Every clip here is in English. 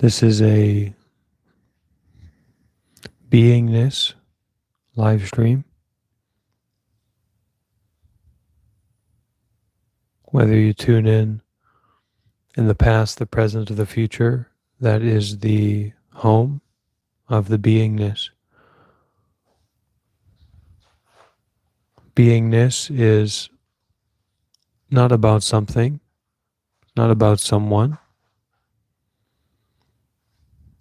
This is a beingness live stream. Whether you tune in the past, the present, or the future, that is the home of the beingness. Beingness is not about something, not about someone.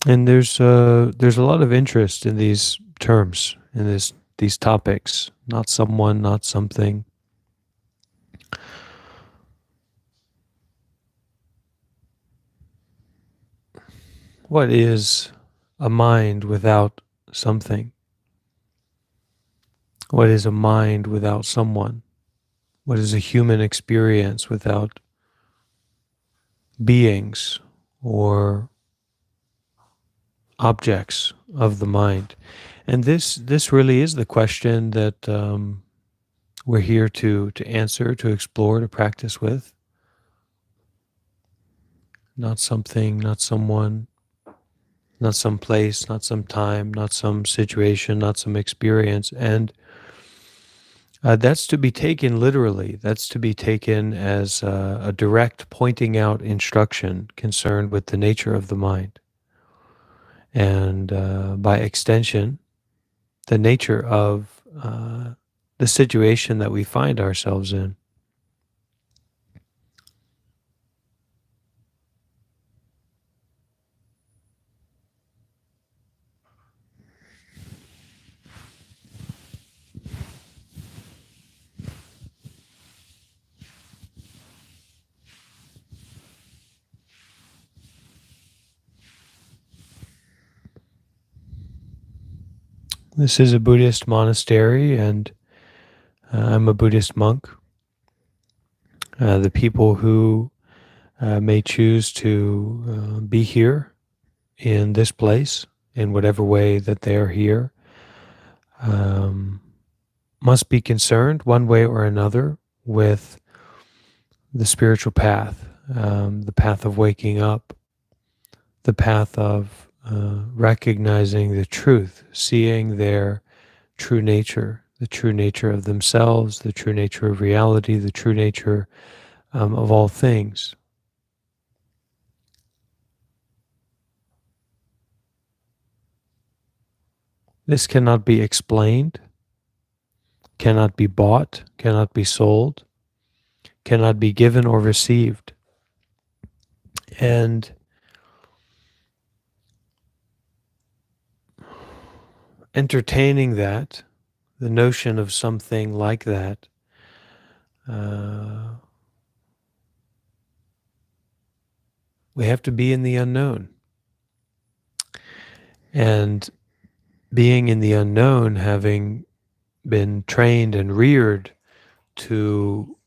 And there's a lot of interest in these terms, in these topics. Not someone, not something. What is a mind without something? What is a mind without someone? What is a human experience without beings or objects of the mind? And this really is the question that we're here to answer, to explore, to practice with. Not something, not someone, not some place, not some time, not some situation, not some experience. And that's to be taken literally. That's to be taken as a direct pointing out instruction concerned with the nature of the mind. And by extension, the nature of the situation that we find ourselves in. This is a Buddhist monastery, and I'm a Buddhist monk. The people who may choose to be here in this place, in whatever way that they are here, must be concerned one way or another with the spiritual path, the path of waking up, the path of recognizing the truth, seeing their true nature, the true nature of themselves, the true nature of reality, the true nature of all things. This cannot be explained, cannot be bought, cannot be sold, cannot be given or received. And entertaining that, the notion of something like that, we have to be in the unknown. And being in the unknown, having been trained and reared to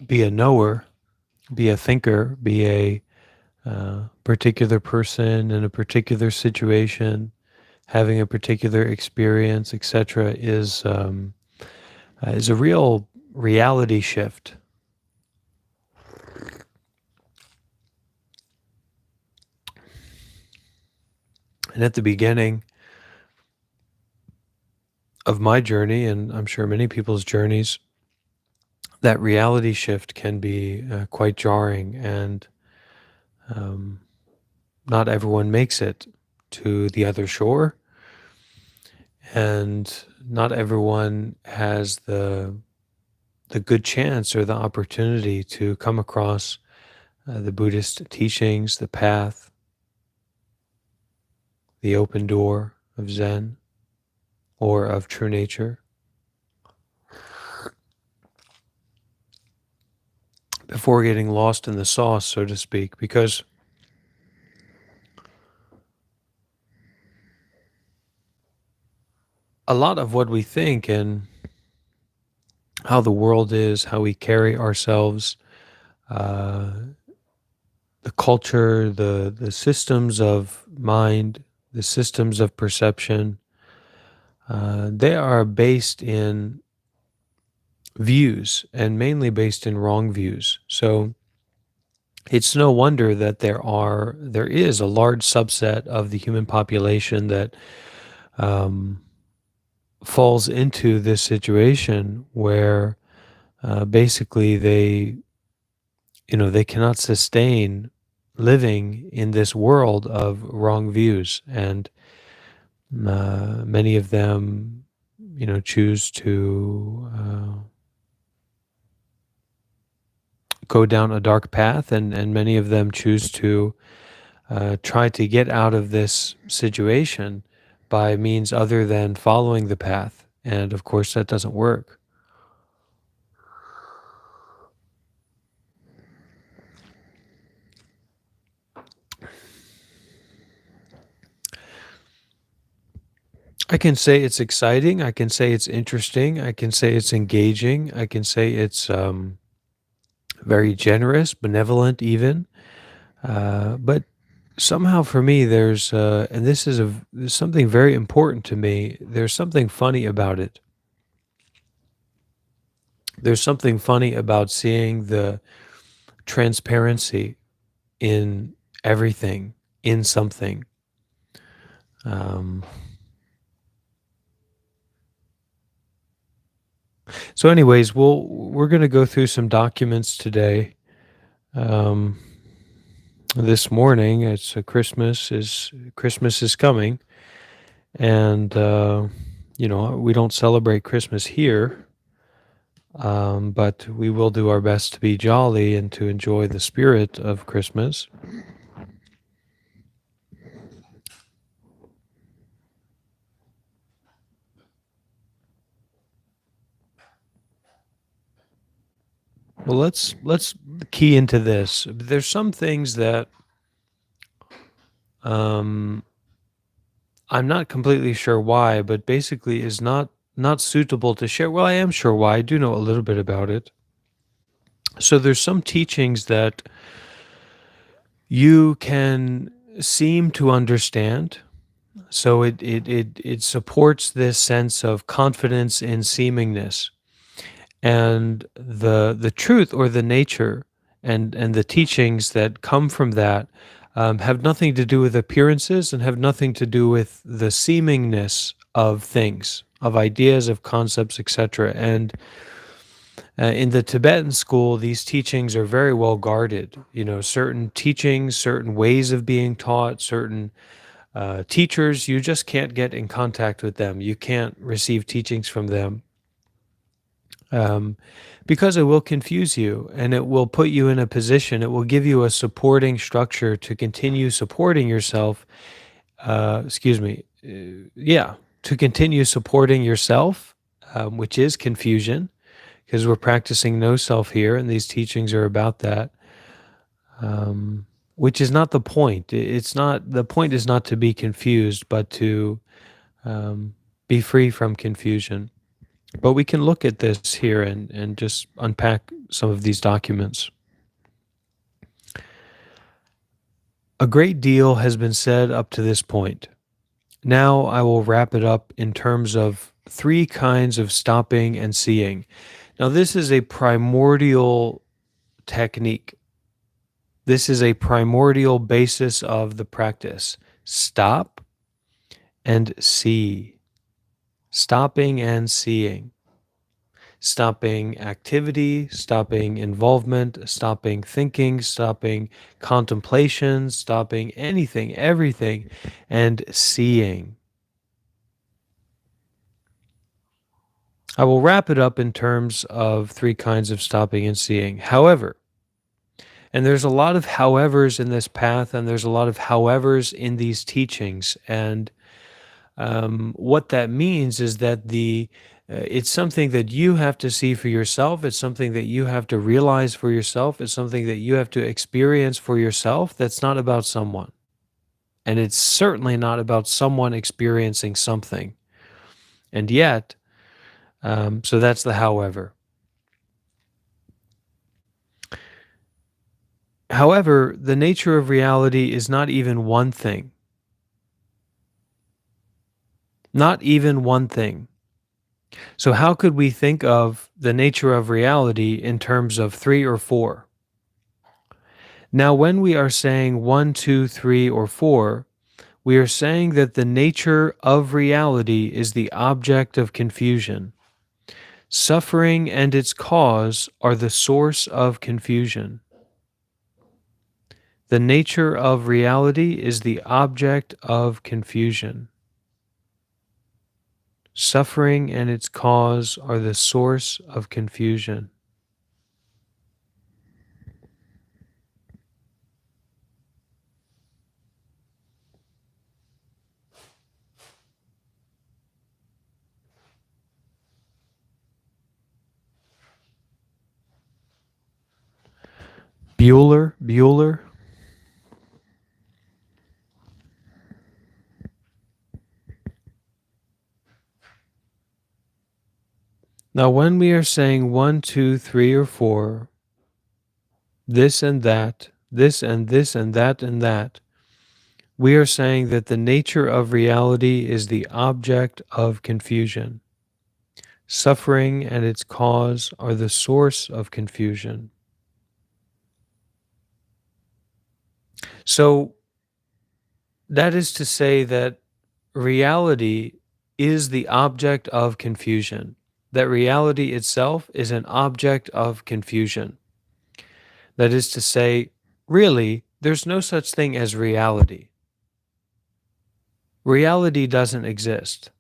be a knower, be a thinker, be a particular person in a particular situation, having a particular experience, etc., is a real reality shift. And at the beginning of my journey, and I'm sure many people's journeys, that reality shift can be quite jarring, and not everyone makes it to the other shore, and not everyone has the good chance or the opportunity to come across the Buddhist teachings, the path, the open door of Zen or of true nature, before getting lost in the sauce, so to speak, because a lot of what we think and how the world is, how we carry ourselves, the culture, the systems of mind, the systems of perception, they are based in views, and mainly based in wrong views. So it's no wonder that there is a large subset of the human population that um, falls into this situation where basically they cannot sustain living in this world of wrong views, and many of them choose to go down a dark path, and many of them choose to try to get out of this situation by means other than following the path. And of course, that doesn't work. I can say it's exciting. I can say it's interesting. I can say it's engaging. I can say it's very generous, benevolent, even. But somehow for me, and there's something very important to me. There's something funny about it. There's something funny about seeing the transparency in everything, in something. Um, so, anyways, we're going to go through some documents today. Um, this morning, Christmas is coming, and we don't celebrate Christmas here, but we will do our best to be jolly and to enjoy the spirit of Christmas. Well, let's key into this. There's some things that um, I'm not completely sure why, but basically is not suitable to share. Well, I am sure why. I do know a little bit about it. So there's some teachings that you can seem to understand. So it supports this sense of confidence in seemingness. And the truth or the nature and the teachings that come from that have nothing to do with appearances and have nothing to do with the seemingness of things, of ideas, of concepts, etc. And in the Tibetan school, these teachings are very well guarded. Certain teachings, certain ways of being taught, certain teachers, you just can't get in contact with them. You can't receive teachings from them, um, because it will confuse you and it will put you in a position. It will give you a supporting structure to continue supporting yourself. Excuse me. Yeah, to continue supporting yourself, which is confusion, because we're practicing no self here, and these teachings are about that. Which is not the point. It's not the point is not to be confused, but to be free from confusion. But we can look at this here and just unpack some of these documents. A great deal has been said up to this point. Now I will wrap it up in terms of three kinds of stopping and seeing. Now, this is a primordial technique. This is a primordial basis of the practice. Stop and see. Stopping and seeing. Stopping activity, stopping involvement, stopping thinking, stopping contemplation, stopping anything, everything, and seeing. I will wrap it up in terms of three kinds of stopping and seeing. However, and there's a lot of howevers in this path, and there's a lot of howevers in these teachings, and what that means is that it's something that you have to see for yourself. It's something that you have to realize for yourself. It's something that you have to experience for yourself. That's not about someone. And it's certainly not about someone experiencing something. And yet, so that's the however. However, the nature of reality is not even one thing. Not even one thing. So, how could we think of the nature of reality in terms of three or four? Now, when we are saying 1, 2, 3, or 4, we are saying that the nature of reality is the object of confusion. Suffering and its cause are the source of confusion. The nature of reality is the object of confusion. Suffering and its cause are the source of confusion. Bueller. Now, when we are saying 1, 2, 3, or 4, this and that, this and this and that, we are saying that the nature of reality is the object of confusion. Suffering and its cause are the source of confusion. So, that is to say that reality is the object of confusion, that reality itself is an object of confusion. That is to say, really, there's no such thing as reality. Reality doesn't exist.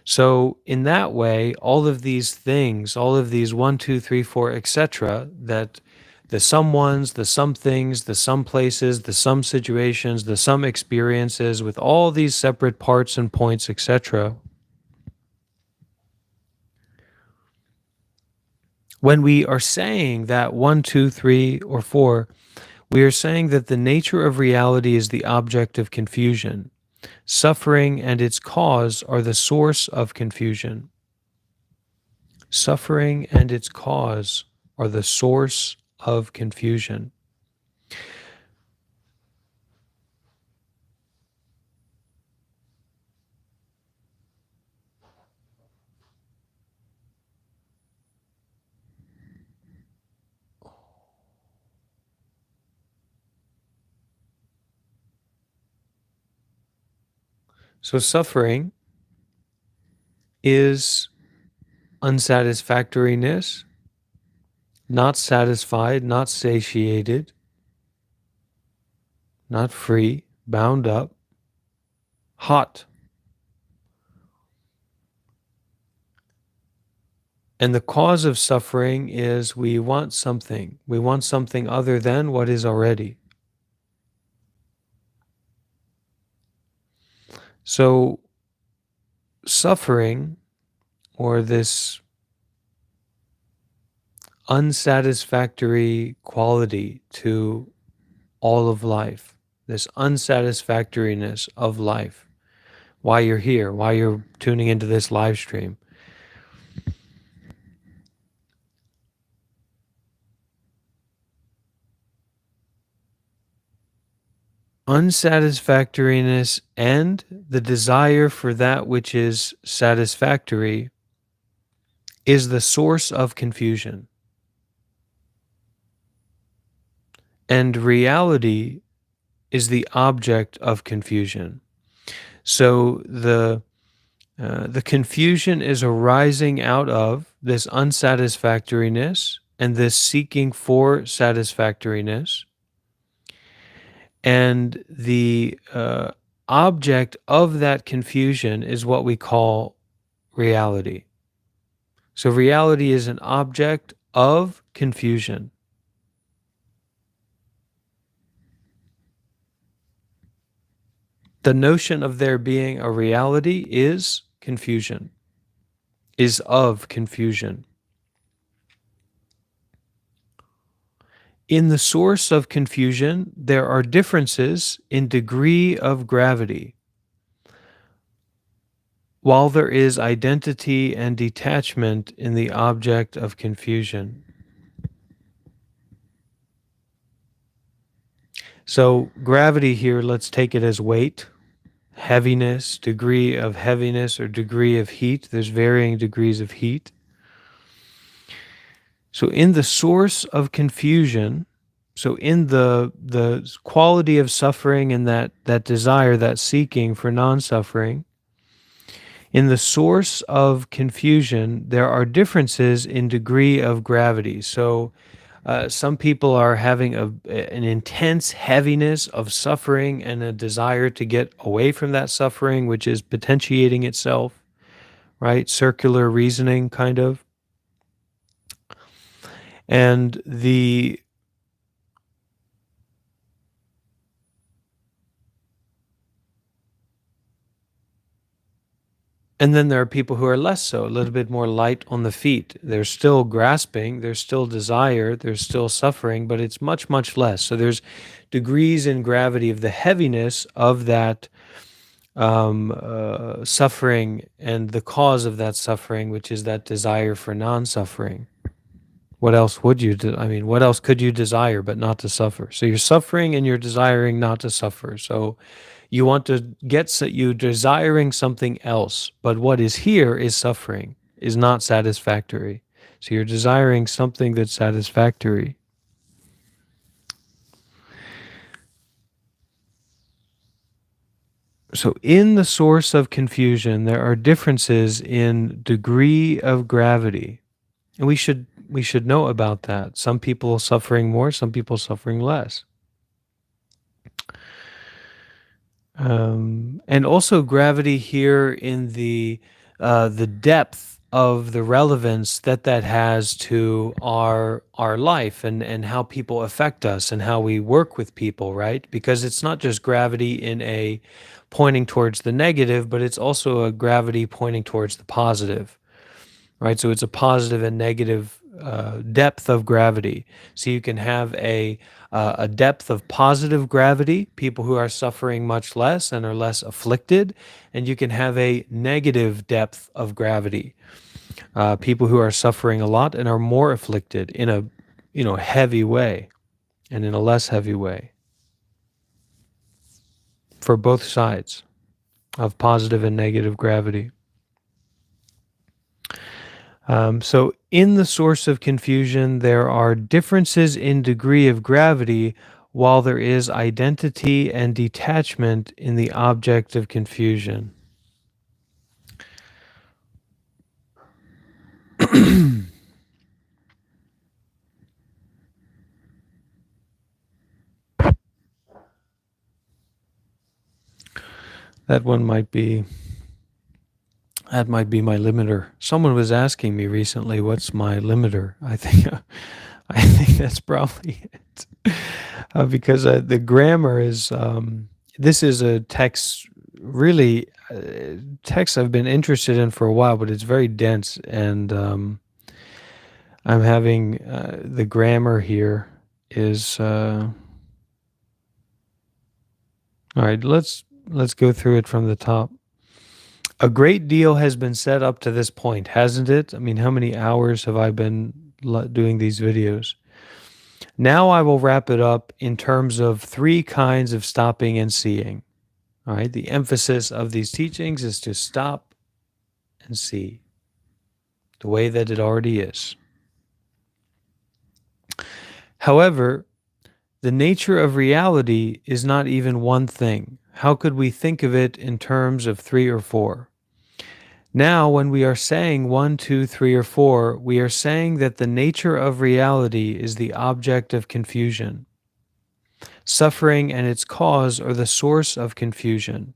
So, in that way, all of these things, all of these 1, 2, 3, 4, etc., that the someones, the some things, the some places, the some situations, the some experiences, with all these separate parts and points, etc., when we are saying that 1, 2, 3, or 4, we are saying that the nature of reality is the object of confusion. Suffering and its cause are the source of confusion. Suffering and its cause are the source of confusion. So, suffering is unsatisfactoriness, not satisfied, not satiated, not free, bound up, hot. And the cause of suffering is we want something. We want something other than what is already. So, suffering, or this unsatisfactory quality to all of life, this unsatisfactoriness of life, why you're here, why you're tuning into this live stream. Unsatisfactoriness and the desire for that which is satisfactory is the source of confusion. And reality is the object of confusion. So the confusion is arising out of this unsatisfactoriness and this seeking for satisfactoriness. And the object of that confusion is what we call reality. So reality is an object of confusion. The notion of there being a reality is confusion, is of confusion. In the source of confusion, there are differences in degree of gravity, while there is identity and detachment in the object of confusion. So, gravity here, let's take it as weight, heaviness, degree of heaviness, or degree of heat. There's varying degrees of heat. So, in the source of confusion, So in the quality of suffering and that desire, that seeking for non-suffering, in the source of confusion, there are differences in degree of gravity. So some people are having an intense heaviness of suffering and a desire to get away from that suffering, which is potentiating itself, right? Circular reasoning, kind of. And then there are people who are less so, a little bit more light on the feet. They're still grasping, there's still desire, there's still suffering, but it's much, much less. So there's degrees in gravity of the heaviness of that suffering and the cause of that suffering, which is that desire for non-suffering. What else would you do? I mean, what else could you desire but not to suffer? So you're suffering and you're desiring not to suffer. So you want to you desiring something else, but what is here is suffering, is not satisfactory. So you're desiring something that's satisfactory. So in the source of confusion, there are differences in degree of gravity. And we should know about that. Some people suffering more, some people suffering less. And also gravity here in the depth of the relevance that has to our life and how people affect us and how we work with people, right? Because it's not just gravity in a pointing towards the negative, but it's also a gravity pointing towards the positive, right? So it's a positive and negative depth of gravity. So you can have a depth of positive gravity, people who are suffering much less and are less afflicted, and you can have a negative depth of gravity, people who are suffering a lot and are more afflicted in a heavy way and in a less heavy way, for both sides of positive and negative gravity. So, in the source of confusion, there are differences in degree of gravity, while there is identity and detachment in the object of confusion. That one might be that might be my limiter. Someone was asking me recently, "What's my limiter?" I think that's probably it, because the grammar is. This is a text, really text I've been interested in for a while, but it's very dense, and I'm having the grammar here is. All right, let's go through it from the top. A great deal has been set up to this point, hasn't it? I mean, how many hours have I been doing these videos? Now I will wrap it up in terms of three kinds of stopping and seeing. All right, the emphasis of these teachings is to stop and see the way that it already is. However, the nature of reality is not even one thing. How could we think of it in terms of three or four? Now, when we are saying one, two, three, or four, we are saying that the nature of reality is the object of confusion. Suffering and its cause are the source of confusion.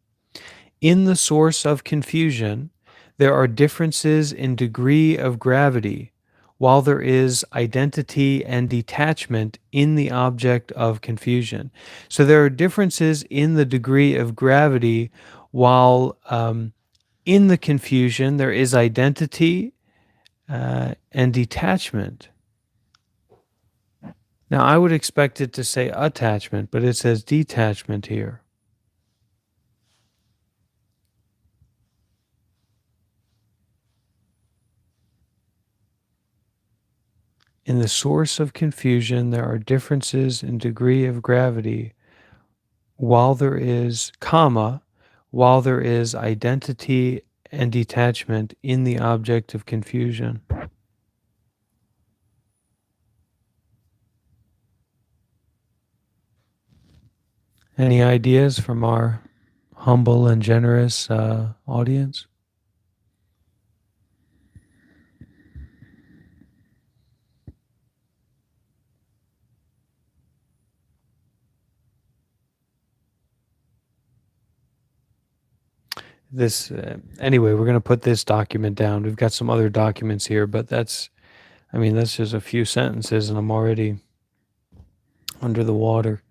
In the source of confusion, there are differences in degree of gravity, while there is identity and detachment in the object of confusion. So there are differences in the degree of gravity, while in the confusion there is identity and detachment. Now, I would expect it to say attachment, but it says detachment here. In the source of confusion, there are differences in degree of gravity, while there is, while there is identity and detachment in the object of confusion. Any ideas from our humble and generous audience? This anyway, we're going to put this document down. We've got some other documents here, but that's just a few sentences and I'm already under the water.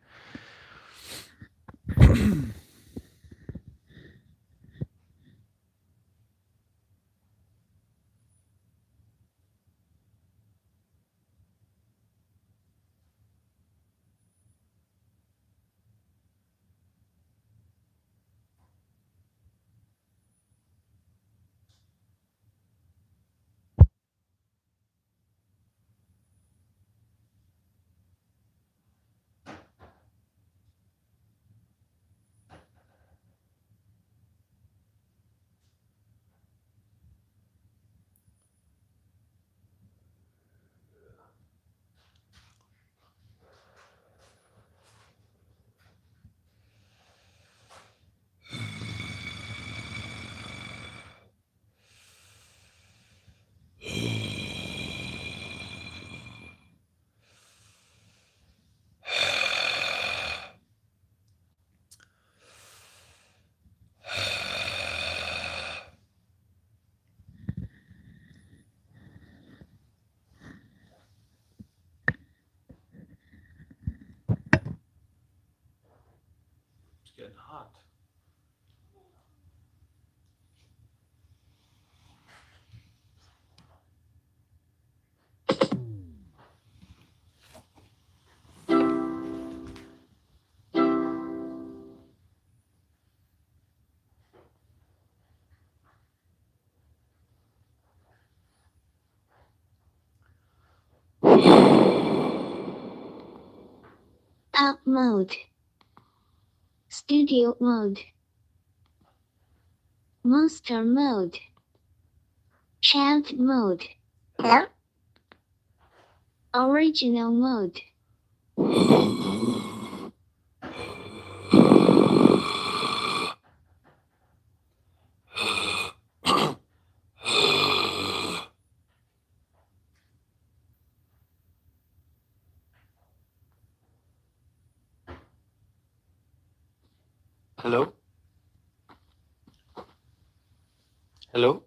It's getting hot. App mode. Studio mode. Monster mode. Chant mode. Hello? Original mode. Hello? Hello?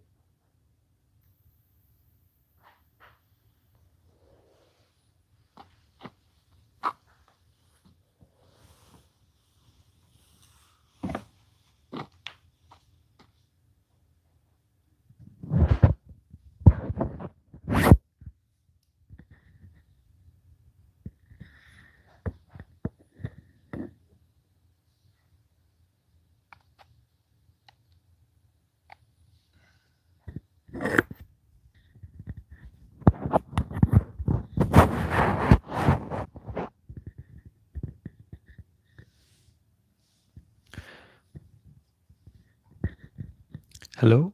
Hello?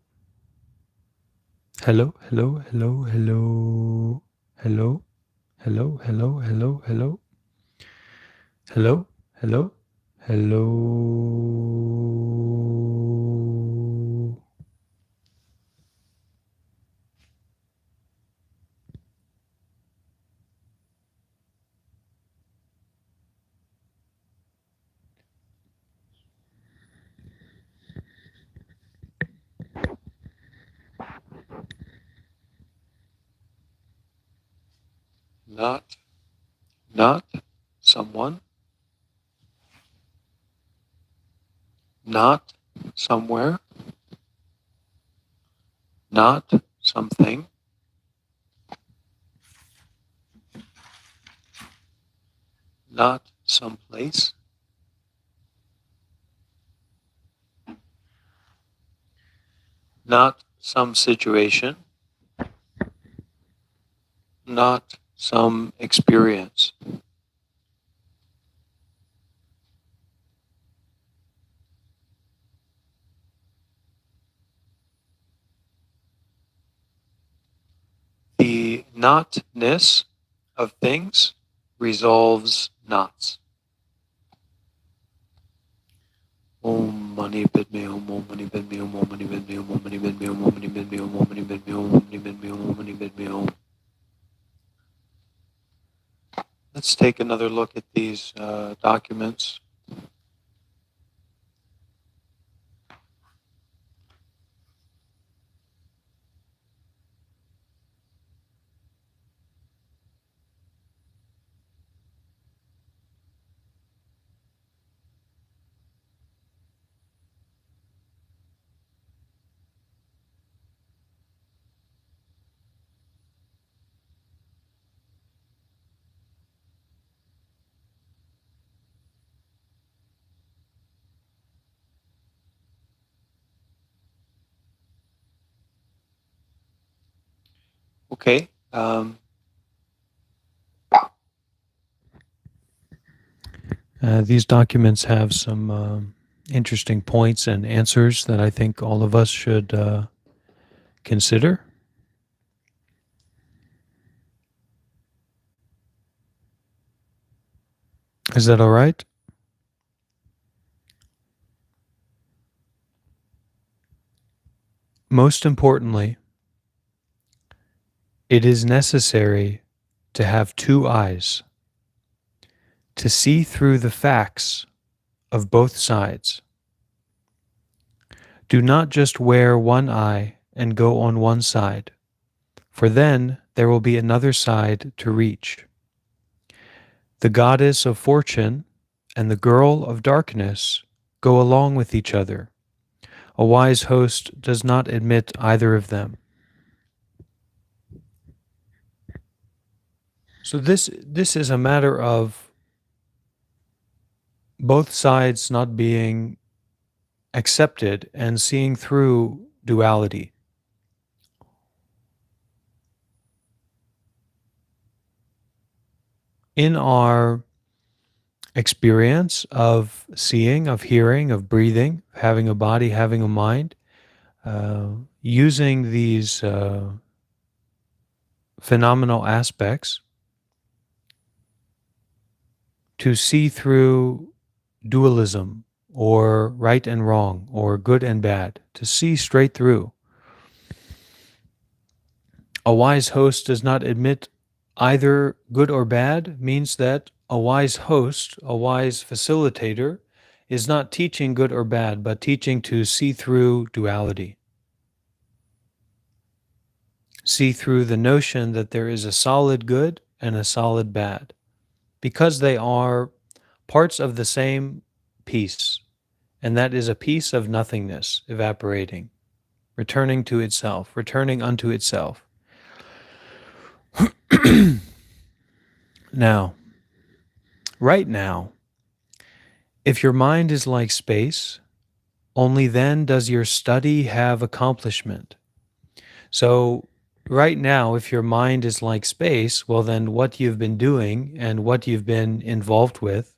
Hello? Hello? Hello? Hello? Hello? Hello? Hello? Hello? Hello? Hello? Hello? Hello? Not, not someone, not somewhere, not something, not someplace, not some situation, not some experience. The notness of things resolves knots. Om mani padme hum, om mani padme hum, om mani padme hum, om mani padme hum, om mani padme hum, om mani padme hum, om mani padme hum, om mani padme hum. Let's take another look at these documents. Okay. These documents have some interesting points and answers that I think all of us should consider. Is that all right? Most importantly, it is necessary to have two eyes to see through the facts of both sides. Do not just wear one eye and go on one side, for then there will be another side to reach. The goddess of fortune and the girl of darkness go along with each other. A wise host does not admit either of them. So this is a matter of both sides not being accepted and seeing through duality. In our experience of seeing, of hearing, of breathing, having a body, having a mind, using these phenomenal aspects to see through dualism or right and wrong or good and bad, to see straight through. A wise host does not admit either good or bad means that a wise host, a wise facilitator, is not teaching good or bad, but teaching to see through duality. See through the notion that there is a solid good and a solid bad, because they are parts of the same piece, and that is a piece of nothingness evaporating, returning to itself, returning unto itself. Now, right now, if your mind is like space, only then does your study have accomplishment. So, right now, if your mind is like space, well, then what you've been doing and what you've been involved with,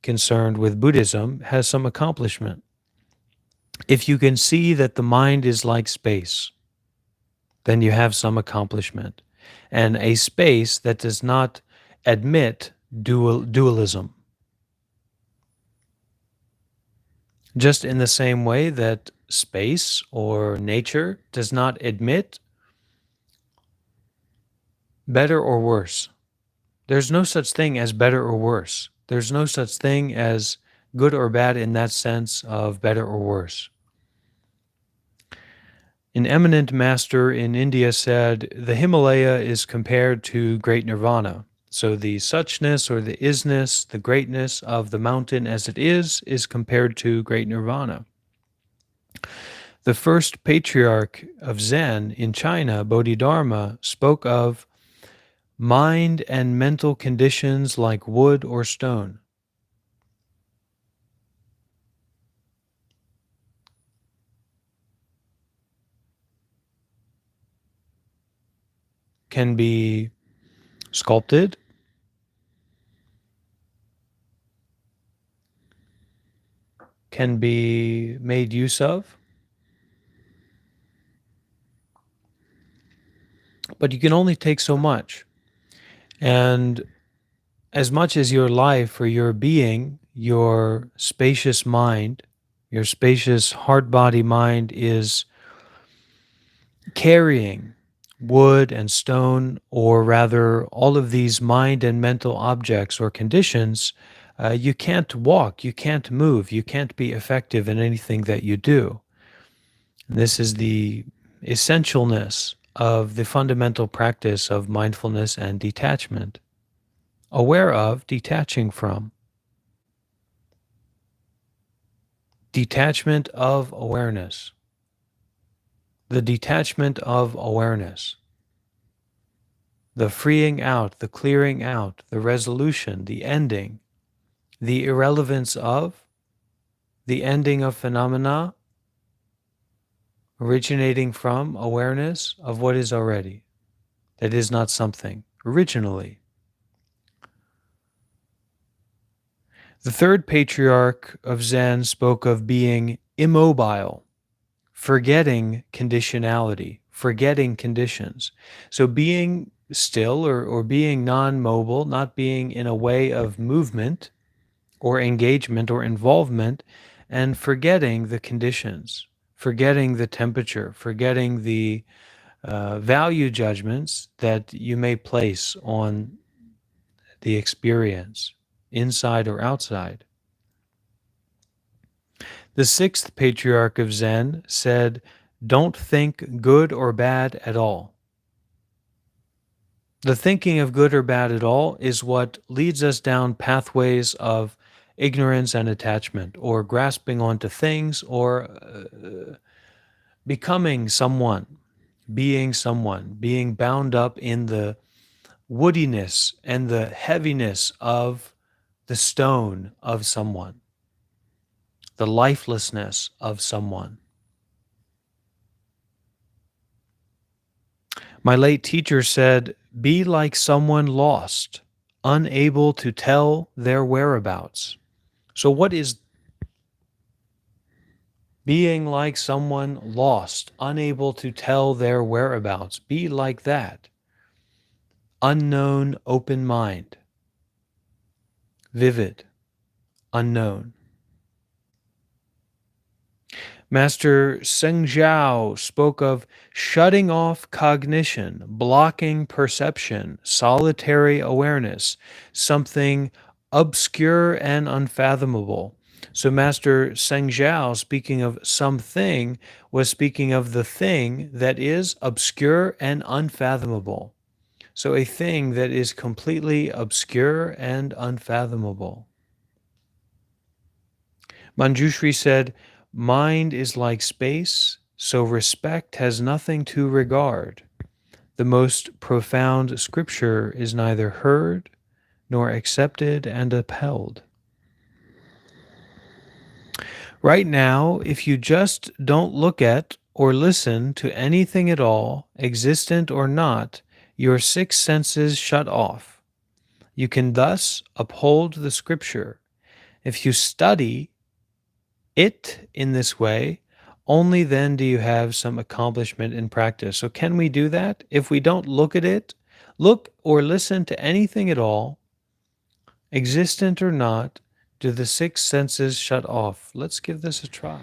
concerned with Buddhism, has some accomplishment. If you can see that the mind is like space, then you have some accomplishment. And a space that does not admit dualism. Just in the same way that space or nature does not admit better or worse. There's no such thing as better or worse. There's no such thing as good or bad in that sense of better or worse. An eminent master in India said, the Himalaya is compared to great nirvana. So the suchness or the isness, the greatness of the mountain as it is compared to great nirvana. The first patriarch of Zen in China, Bodhidharma, spoke of mind and mental conditions like wood or stone. Can be sculpted, can be made use of, but you can only take so much. And as much as your life or your being, your spacious mind, Your spacious heart, body, mind is carrying wood and stone, or rather, all of these mind and mental objects or conditions. You can't walk, you can't move, you can't be effective in anything that you do. This is the essentialness of the fundamental practice of mindfulness and detachment. Aware of, detaching from. Detachment of awareness. The detachment of awareness. The freeing out, the clearing out, the resolution, the ending, the irrelevance of, the ending of phenomena originating from awareness of what is already, that is not something, originally. The third patriarch of Zen spoke of being immobile, forgetting conditionality, forgetting conditions. So being still or being non-mobile, not being in a way of movement or engagement or involvement, and forgetting the conditions, forgetting the temperature, forgetting the value judgments that you may place on the experience, inside or outside. The sixth patriarch of Zen said, "Don't think good or bad at all." The thinking of good or bad at all is what leads us down pathways of ignorance and attachment, or grasping onto things, or becoming someone, being bound up in the woodiness and the heaviness of the stone of someone, the lifelessness of someone. My late teacher said, "Be like someone lost, unable to tell their whereabouts." So, what is being like someone lost, unable to tell their whereabouts? Be like that. Unknown, open mind. Vivid, unknown. Master Seng Zhao spoke of shutting off cognition, blocking perception, solitary awareness, something obscure and unfathomable. So Master Seng Zhao, speaking of something, was speaking of the thing that is obscure and unfathomable. So a thing that is completely obscure and unfathomable. Manjushri said, "Mind is like space, so respect has nothing to regard. The most profound scripture is neither heard nor accepted and upheld." Right now, if you just don't look at or listen to anything at all, existent or not, your six senses shut off. You can thus uphold the scripture. If you study it in this way, only then do you have some accomplishment in practice. So, can we do that? If we don't look at it, look or listen to anything at all, existent or not, do the six senses shut off? Let's give this a try.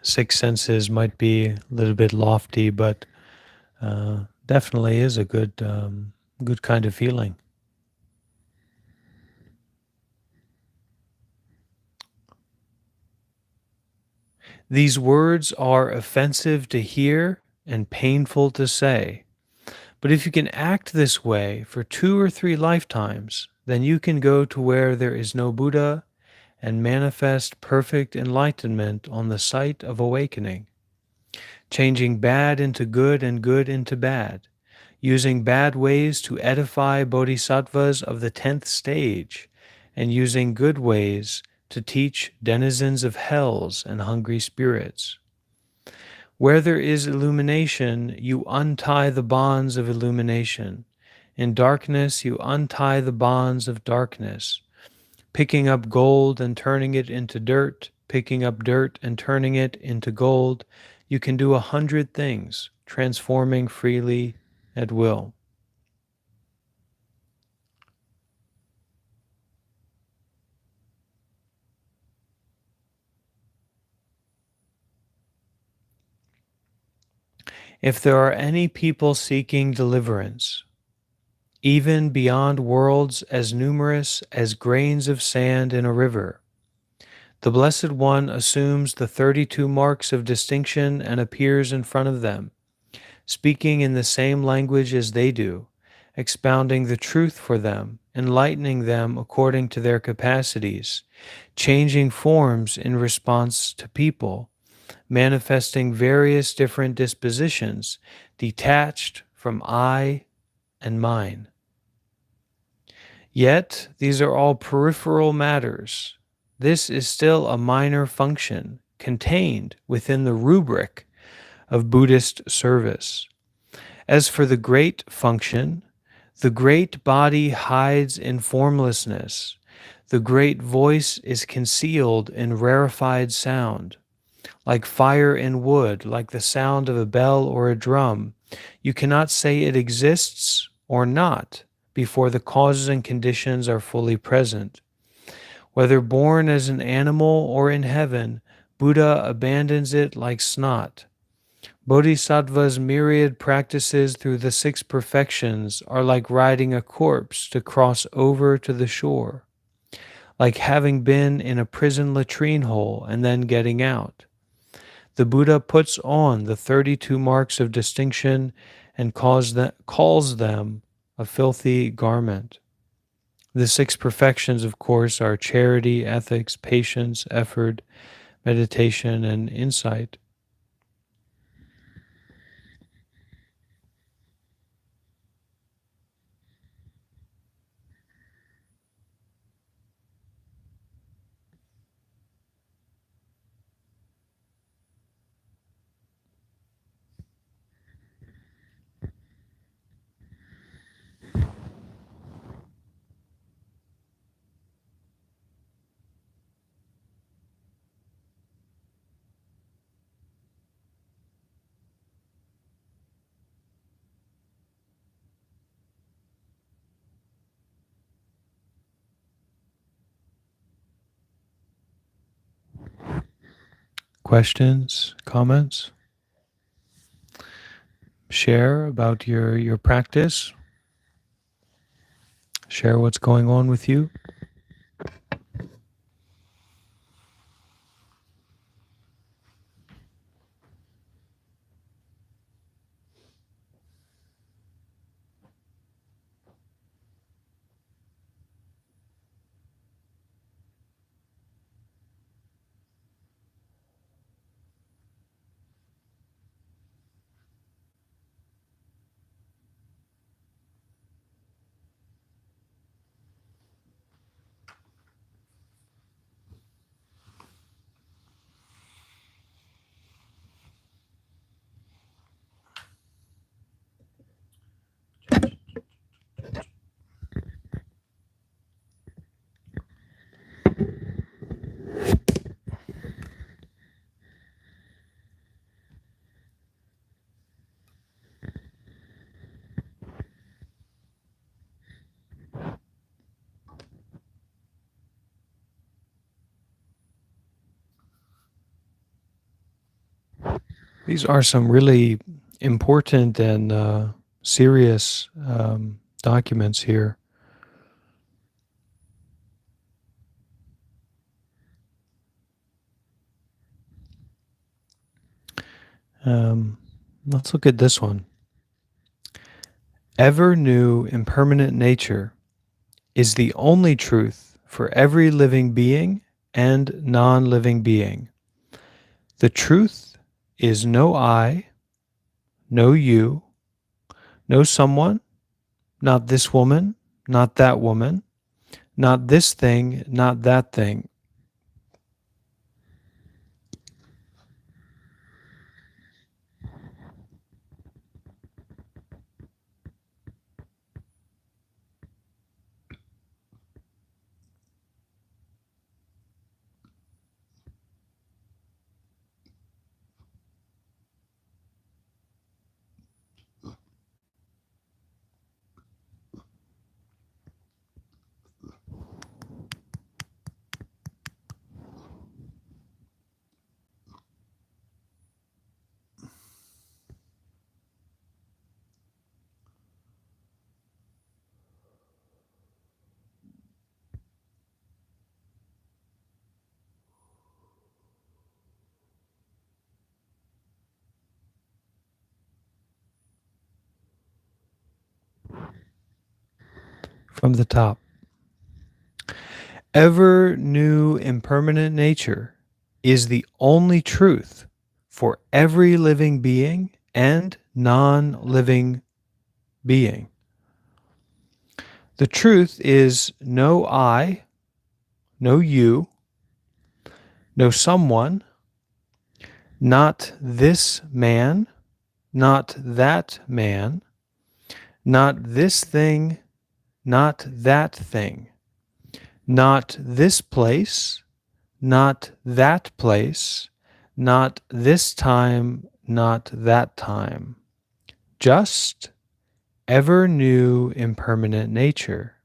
Six senses might be a little bit lofty, but definitely is a good kind of feeling. These words are offensive to hear and painful to say. But if you can act this way for 2 or 3 lifetimes, then you can go to where there is no Buddha and manifest perfect enlightenment on the site of awakening, changing bad into good and good into bad, using bad ways to edify bodhisattvas of the 10th stage, and using good ways to teach denizens of hells and hungry spirits. Where there is illumination, you untie the bonds of illumination. In darkness, you untie the bonds of darkness. Picking up gold and turning it into dirt, picking up dirt and turning it into gold, you can do 100 things, transforming freely at will. If there are any people seeking deliverance, even beyond worlds as numerous as grains of sand in a river, the Blessed One assumes the 32 marks of distinction and appears in front of them, speaking in the same language as they do, expounding the truth for them, enlightening them according to their capacities, changing forms in response to people, manifesting various different dispositions, detached from I and mine. Yet, these are all peripheral matters. This is still a minor function contained within the rubric of Buddhist service. As for the great function, the great body hides in formlessness. The great voice is concealed in rarefied sound. Like fire in wood, like the sound of a bell or a drum, you cannot say it exists or not before the causes and conditions are fully present. Whether born as an animal or in heaven, Buddha abandons it like snot. Bodhisattva's myriad practices through the 6 perfections are like riding a corpse to cross over to the shore, like having been in a prison latrine hole and then getting out. The Buddha puts on the 32 marks of distinction and calls them a filthy garment. The 6 perfections, of course, are charity, ethics, patience, effort, meditation, and insight. Questions, comments? Share about your practice. Share what's going on with you. These are some really important and serious documents here. Um, Let's look at this one. Ever new impermanent nature is the only truth for every living being and non-living being. The truth is no I, no you, no someone, not this woman, not that woman, not this thing, not that thing. From the top. Ever new impermanent nature is the only truth for every living being and non-living being. The truth is no I, no you, no someone, not this man, not that man, not this thing, not that thing, not this place, not that place, not this time, not that time. Just ever new impermanent nature.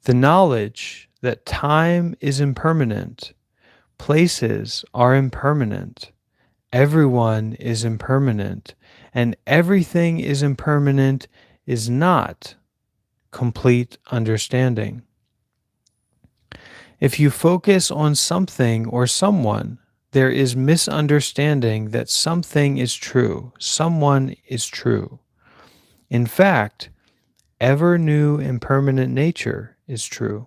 The knowledge that time is impermanent, places are impermanent, everyone is impermanent, and everything is impermanent is not complete understanding. If you focus on something or someone, there is misunderstanding that something is true, someone is true. In fact, ever new impermanent nature is true.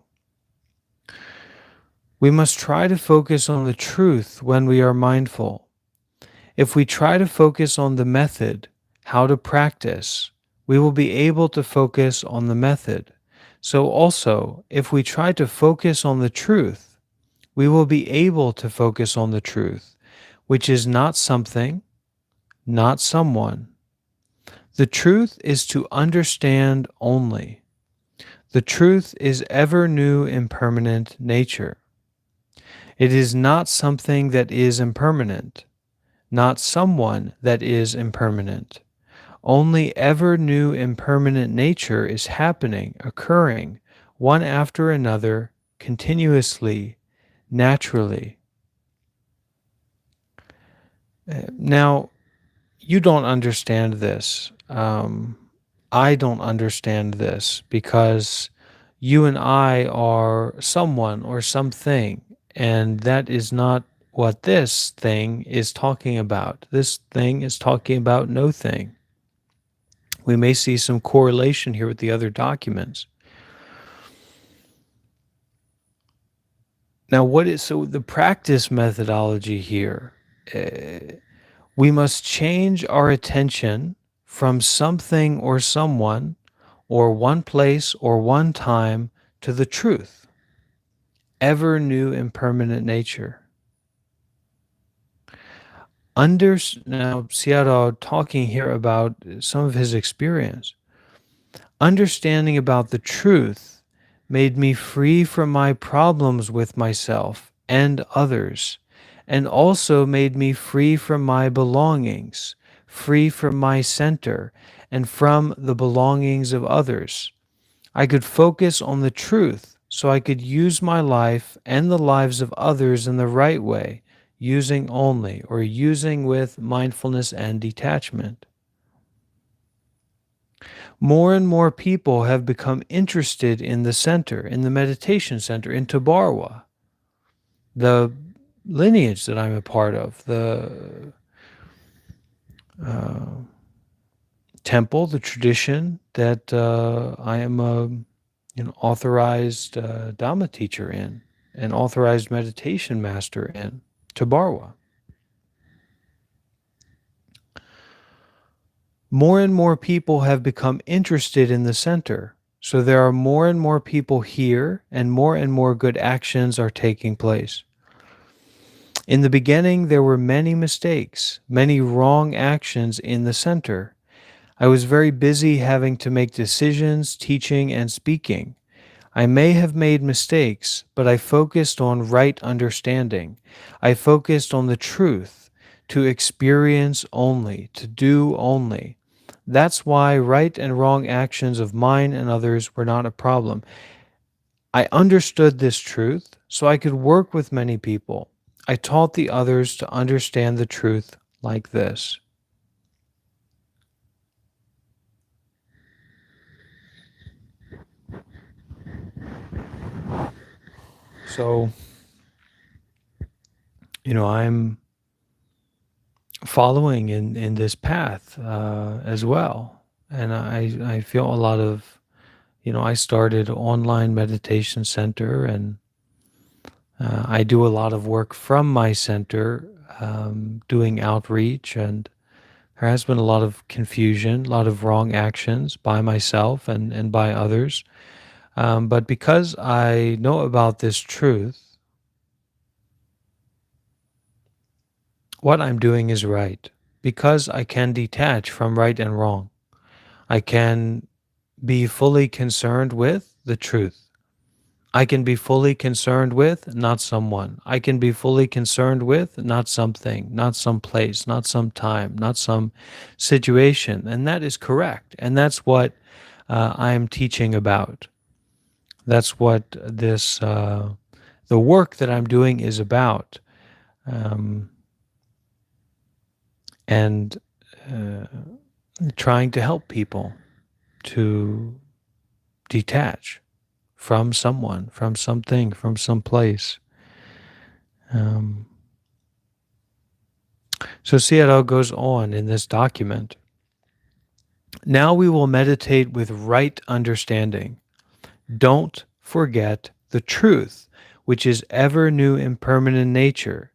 We must try to focus on the truth when we are mindful. If we try to focus on the method, how to practice, we will be able to focus on the method. So also, if we try to focus on the truth, we will be able to focus on the truth, which is not something, not someone. The truth is to understand only. The truth is ever new impermanent nature. It is not something that is impermanent, not someone that is impermanent. Only ever new impermanent nature is happening, occurring, one after another, continuously, naturally. Now, you don't understand this. I don't understand this because you and I are someone or something, and that is not what this thing is talking about. This thing is talking about no thing. We may see some correlation here with the other documents. Now, so the practice methodology here? We must change our attention from something or someone or one place or one time to the truth, ever new impermanent nature. Now, Sayadaw talking here about some of his experience. Understanding about the truth made me free from my problems with myself and others, and also made me free from my belongings, free from my center, and from the belongings of others. I could focus on the truth so I could use my life and the lives of others in the right way, using only or using with mindfulness and detachment. More and more people have become interested in the center, in the meditation center, in Tabarwa, the lineage that I'm a part of, the temple, the tradition that I am a authorized Dhamma teacher in, an authorized meditation master in, Tabarwa. More and more people have become interested in the center. So there are more and more people here, and more good actions are taking place. In the beginning, there were many mistakes, many wrong actions in the center. I was very busy having to make decisions, teaching, and speaking. I may have made mistakes, but I focused on right understanding. I focused on the truth, to experience only, to do only. That's why right and wrong actions of mine and others were not a problem. I understood this truth, so I could work with many people. I taught the others to understand the truth like this. So, I'm following in this path as well. And I feel a lot of, I started online meditation center, and I do a lot of work from my center, doing outreach, and there has been a lot of confusion, a lot of wrong actions by myself and by others. But because I know about this truth, what I'm doing is right. Because I can detach from right and wrong, I can be fully concerned with the truth. I can be fully concerned with not someone. I can be fully concerned with not something, not some place, not some time, not some situation. And that is correct. And that's what I am teaching about. That's what the work that I'm doing is about. Um, and trying to help people to detach from someone, from something, from some place. Um, so Sayadaw goes on in this document. Now we will meditate with right understanding. Don't forget the truth, which is ever new impermanent nature.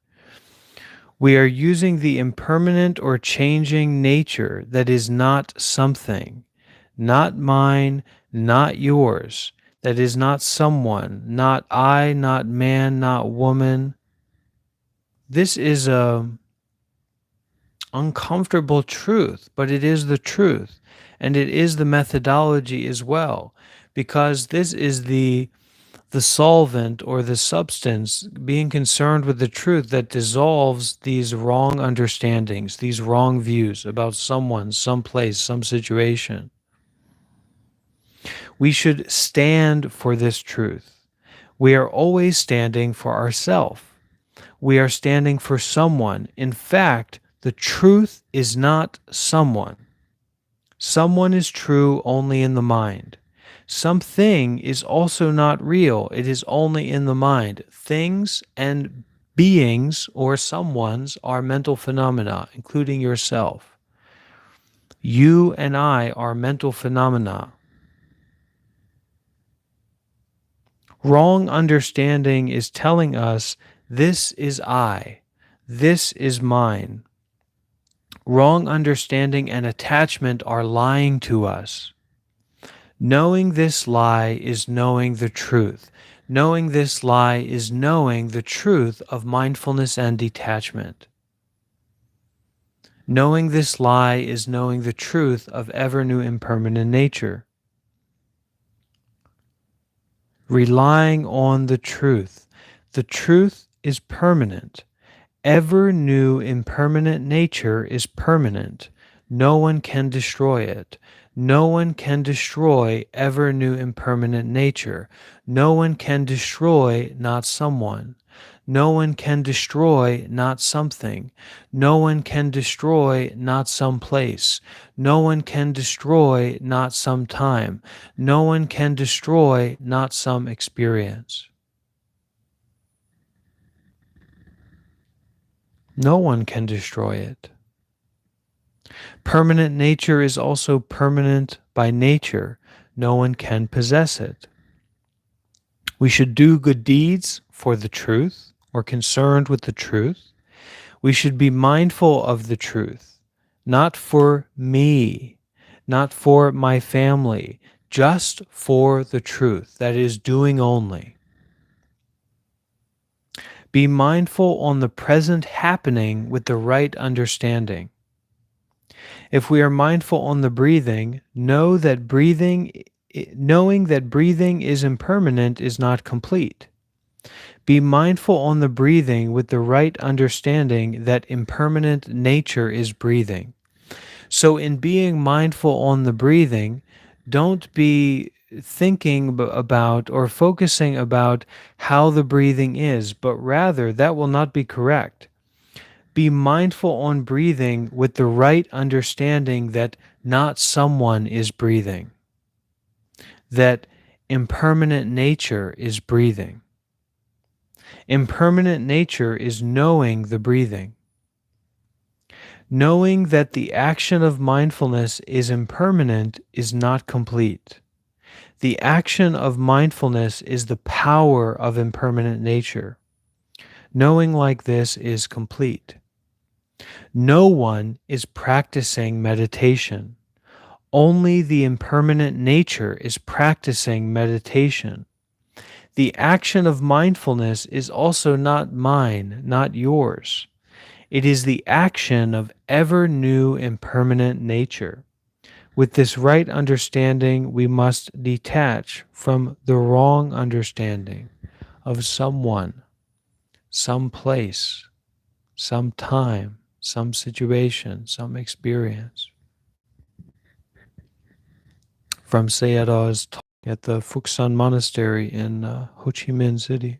We are using the impermanent or changing nature that is not something, not mine, not yours, that is not someone, not I, not man, not woman. This is a uncomfortable truth, but it is the truth, and it is the methodology as well, because this is the solvent or the substance, being concerned with the truth that dissolves these wrong understandings, these wrong views about someone, some place, some situation. We should stand for this truth. We are always standing for ourselves. We are standing for someone. In fact, the truth is not someone. Someone is true only in the mind. Something is also not real. It is only in the mind. Things and beings or someones are mental phenomena, including yourself. You and I are mental phenomena. Wrong understanding is telling us this is I, this is mine. Wrong understanding and attachment are lying to us. Knowing this lie is knowing the truth. Knowing this lie is knowing the truth of mindfulness and detachment. Knowing this lie is knowing the truth of ever new impermanent nature. Relying on the truth. The truth is permanent. Ever new impermanent nature is permanent. No one can destroy it. No one can destroy ever new impermanent nature. No one can destroy not someone. No one can destroy not something. No one can destroy not some place. No one can destroy not some time. No one can destroy not some experience. No one can destroy it. Permanent nature is also permanent by nature. No one can possess it. We should do good deeds for the truth or concerned with the truth. We should be mindful of the truth, not for me, not for my family, just for the truth, that is, doing only. Be mindful on the present happening with the right understanding. If we are mindful on the breathing, knowing that breathing is impermanent is not complete. Be mindful on the breathing with the right understanding that impermanent nature is breathing. So, in being mindful on the breathing, don't be thinking about or focusing about how the breathing is, but rather that will not be correct. Be mindful on breathing with the right understanding that not someone is breathing, that impermanent nature is breathing. Impermanent nature is knowing the breathing. Knowing that the action of mindfulness is impermanent is not complete. The action of mindfulness is the power of impermanent nature. Knowing like this is complete. No one is practicing meditation. Only the impermanent nature is practicing meditation. The action of mindfulness is also not mine, not yours. It is the action of ever new impermanent nature. With this right understanding, we must detach from the wrong understanding of someone, some place, some time, some situation, some experience. From Sayadaw's talk at the Fuxan Monastery in Ho Chi Minh City.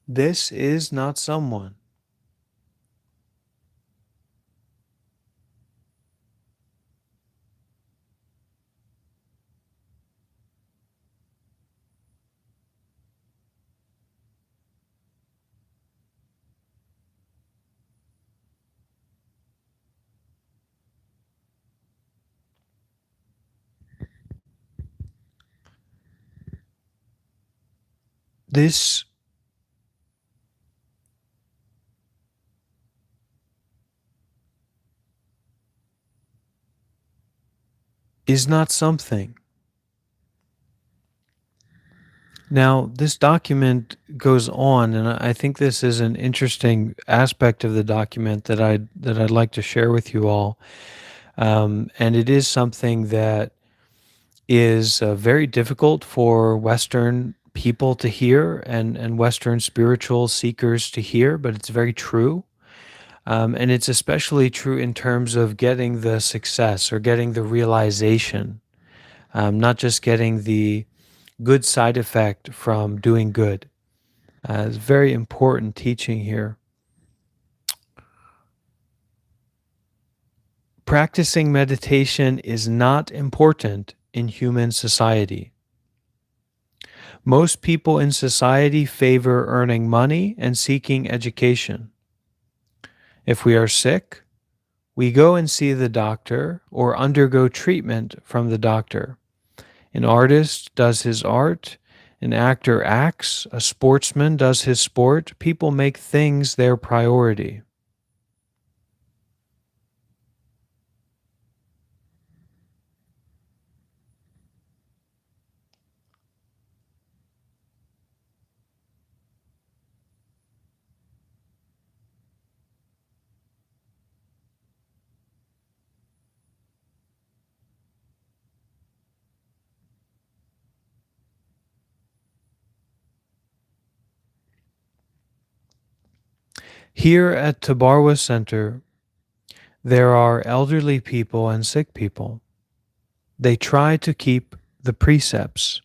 This is not someone. This is not something. Now, this document goes on, and I think this is an interesting aspect of the document that I'd like to share with you all. And it is something that is very difficult for Western people to hear and Western spiritual seekers to hear, but it's very true. And it's especially true in terms of getting the success or getting the realization, not just getting the good side effect from doing good. It's very important teaching here. Practicing meditation is not important in human society. Most people in society favor earning money and seeking education. If we are sick, we go and see the doctor or undergo treatment from the doctor. An artist does his art, an actor acts, a sportsman does his sport. People make things their priority. Here at Tabarwa Center, there are elderly people and sick people. They try to keep the precepts.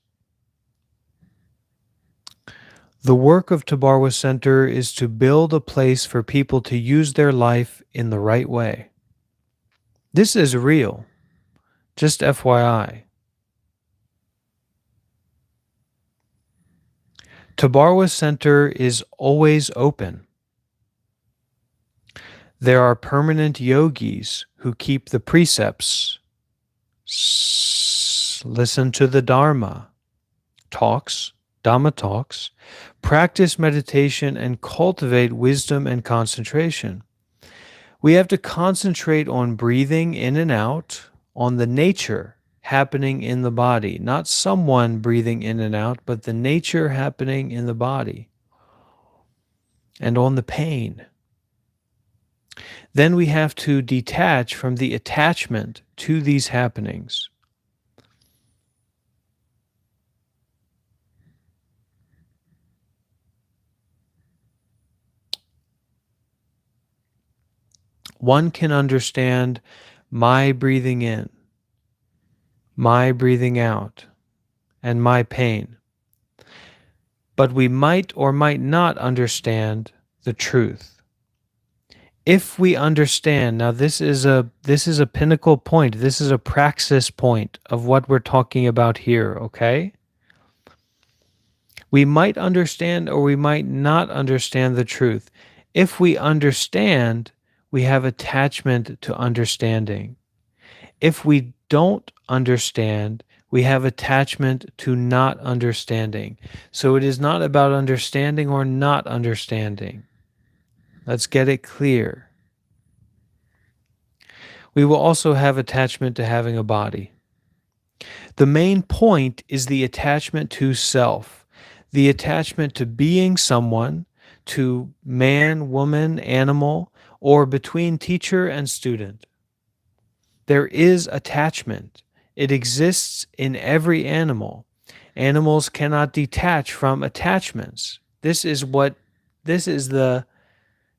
The work of Tabarwa Center is to build a place for people to use their life in the right way. This is real, just FYI. Tabarwa Center is always open. There are permanent yogis who keep the precepts, listen to the Dharma talks, Dhamma talks, practice meditation, and cultivate wisdom and concentration. We have to concentrate on breathing in and out, on the nature happening in the body, not someone breathing in and out, but the nature happening in the body, and on the pain. Then we have to detach from the attachment to these happenings. One can understand my breathing in, my breathing out, and my pain. But we might or might not understand the truth. If we understand, now this is a pinnacle point, this is a praxis point of what we're talking about here, okay? We might understand or we might not understand the truth. If we understand, we have attachment to understanding. If we don't understand, we have attachment to not understanding. So it is not about understanding or not understanding. Let's get it clear. We will also have attachment to having a body. The main point is the attachment to self, the attachment to being someone, to man, woman, animal, or between teacher and student. There is attachment. It exists in every animal. Animals cannot detach from attachments. This is the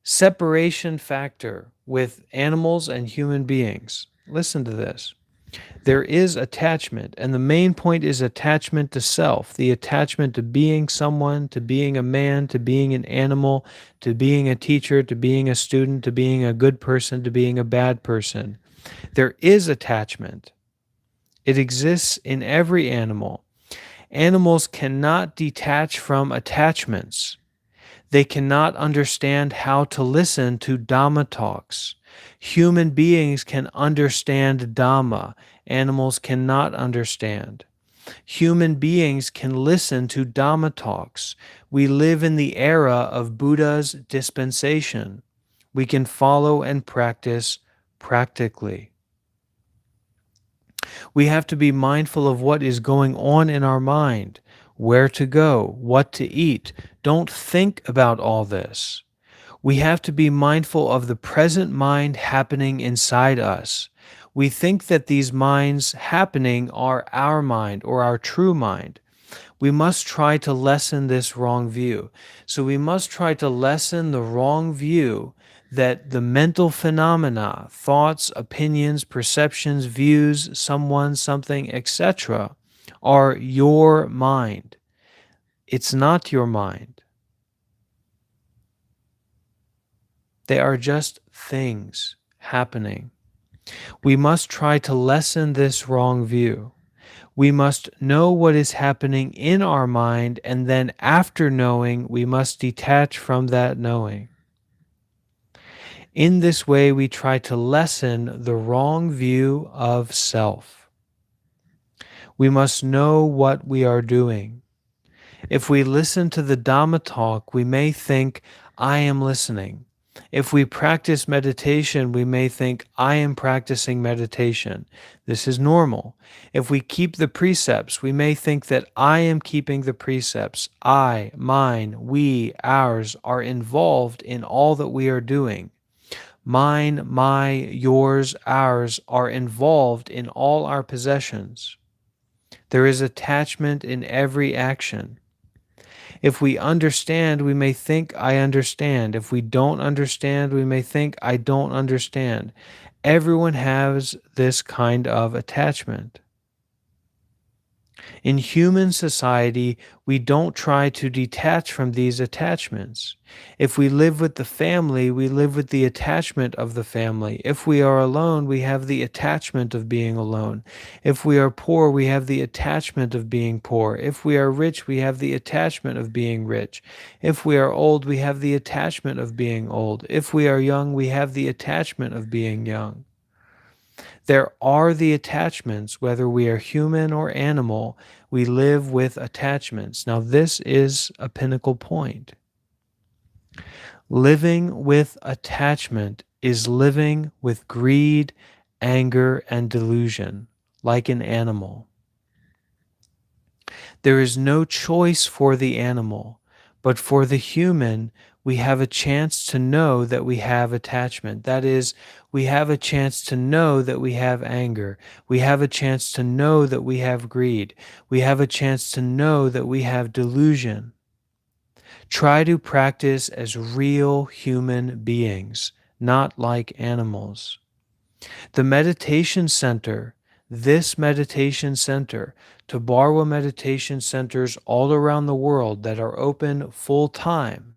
separation factor with animals and human beings. Listen to this. There is attachment, and the main point is attachment to self, the attachment to being someone, to being a man, to being an animal, to being a teacher, to being a student, to being a good person, to being a bad person. There is attachment. It exists in every animal. Animals cannot detach from attachments. They cannot understand how to listen to Dhamma talks. Human beings can understand Dhamma. Animals cannot understand. Human beings can listen to Dhamma talks. We live in the era of Buddha's dispensation. We can follow and practice practically. We have to be mindful of what is going on in our mind, where to go, what to eat. Don't think about all this. We have to be mindful of the present mind happening inside us. We think that these minds happening are our mind or our true mind. We must try to lessen this wrong view. So we must try to lessen the wrong view that the mental phenomena, thoughts, opinions, perceptions, views, someone, something, etc., are your mind. It's not your mind. They are just things happening. We must try to lessen this wrong view. We must know what is happening in our mind, and then after knowing, we must detach from that knowing. In this way, we try to lessen the wrong view of self. We must know what we are doing. If we listen to the Dhamma talk, we may think, I am listening. If we practice meditation, we may think, I am practicing meditation. This is normal. If we keep the precepts, we may think that I am keeping the precepts. I, mine, we, ours are involved in all that we are doing. Mine, my, yours, ours are involved in all our possessions. There is attachment in every action. If we understand, we may think, I understand. If we don't understand, we may think, I don't understand. Everyone has this kind of attachment. In human society, we don't try to detach from these attachments. If we live with the family, we live with the attachment of the family. If we are alone, we have the attachment of being alone. If we are poor, we have the attachment of being poor. If we are rich, we have the attachment of being rich. If we are old, we have the attachment of being old. If we are young, we have the attachment of being young. There are the attachments, whether we are human or animal, we live with attachments. Now, this is a pinnacle point. Living with attachment is living with greed, anger, and delusion, like an animal. There is no choice for the animal, but for the human, we have a chance to know that we have attachment. That is, we have a chance to know that we have anger. We have a chance to know that we have greed. We have a chance to know that we have delusion. Try to practice as real human beings, not like animals. The meditation center, this meditation center, Tabarwa meditation centers all around the world that are open full time,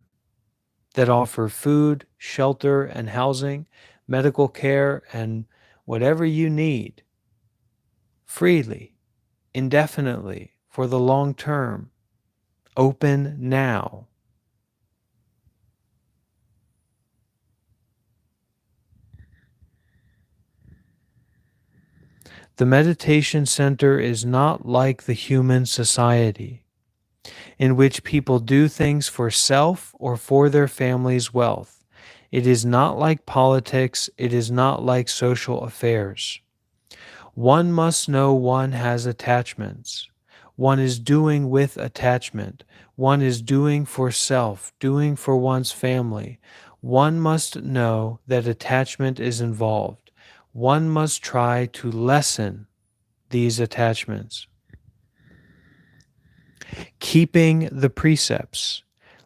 that offer food, shelter, and housing, medical care, and whatever you need freely, indefinitely, for the long term. Open now. The meditation center is not like the human society, in which people do things for self or for their family's wealth. It is not like politics. It is not like social affairs. One must know one has attachments. One is doing with attachment. One is doing for self, doing for one's family. One must know that attachment is involved. One must try to lessen these attachments. Keeping the precepts,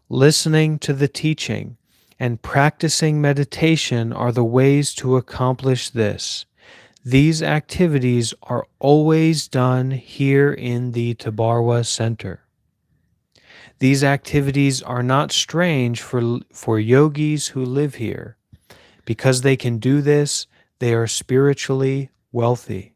listening to the teaching, and practicing meditation are the ways to accomplish this. These activities are always done here in the Tabarwa Center. These activities are not strange for yogis who live here. Because they can do this, they are spiritually wealthy.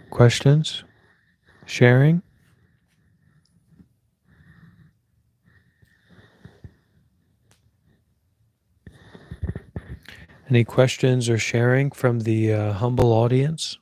Questions? Sharing? Any questions or sharing from the humble audience?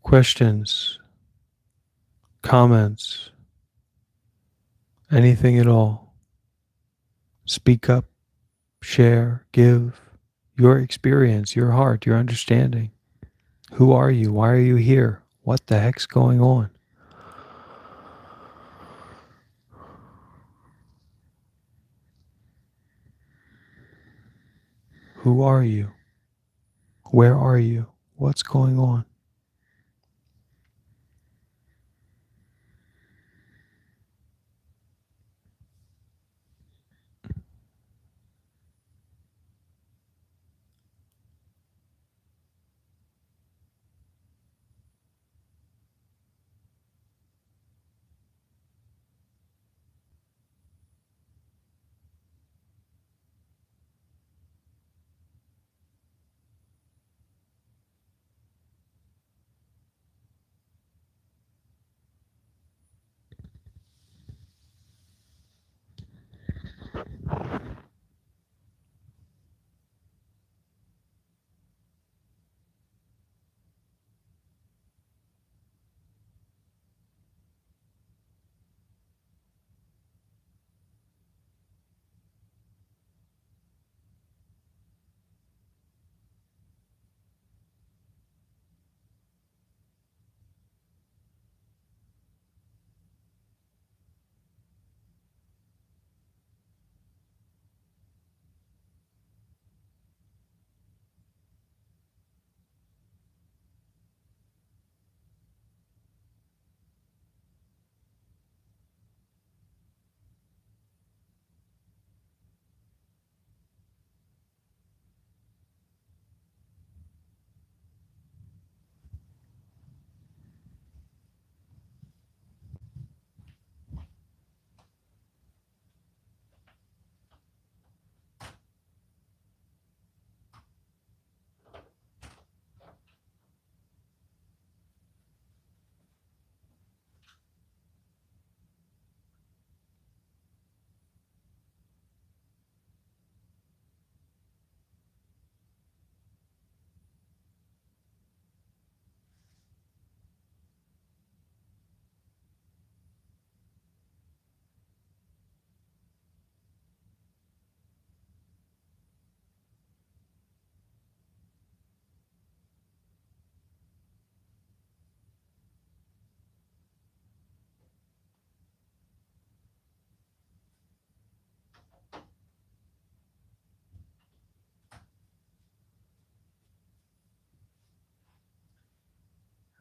Questions? Comments? Anything at all? Speak up, share, give your experience, your heart, your understanding. Who are you? Why are you here? What the heck's going on? Who are you? Where are you? What's going on?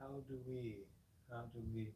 how do we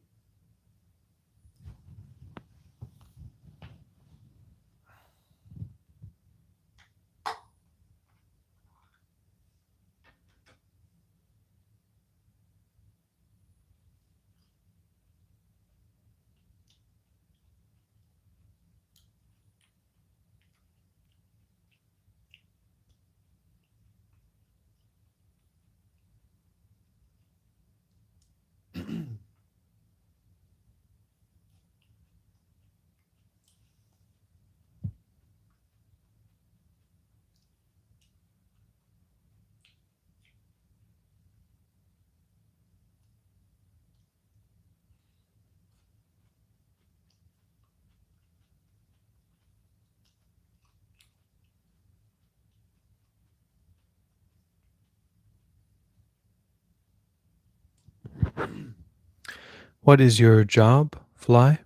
What is your job, Fly?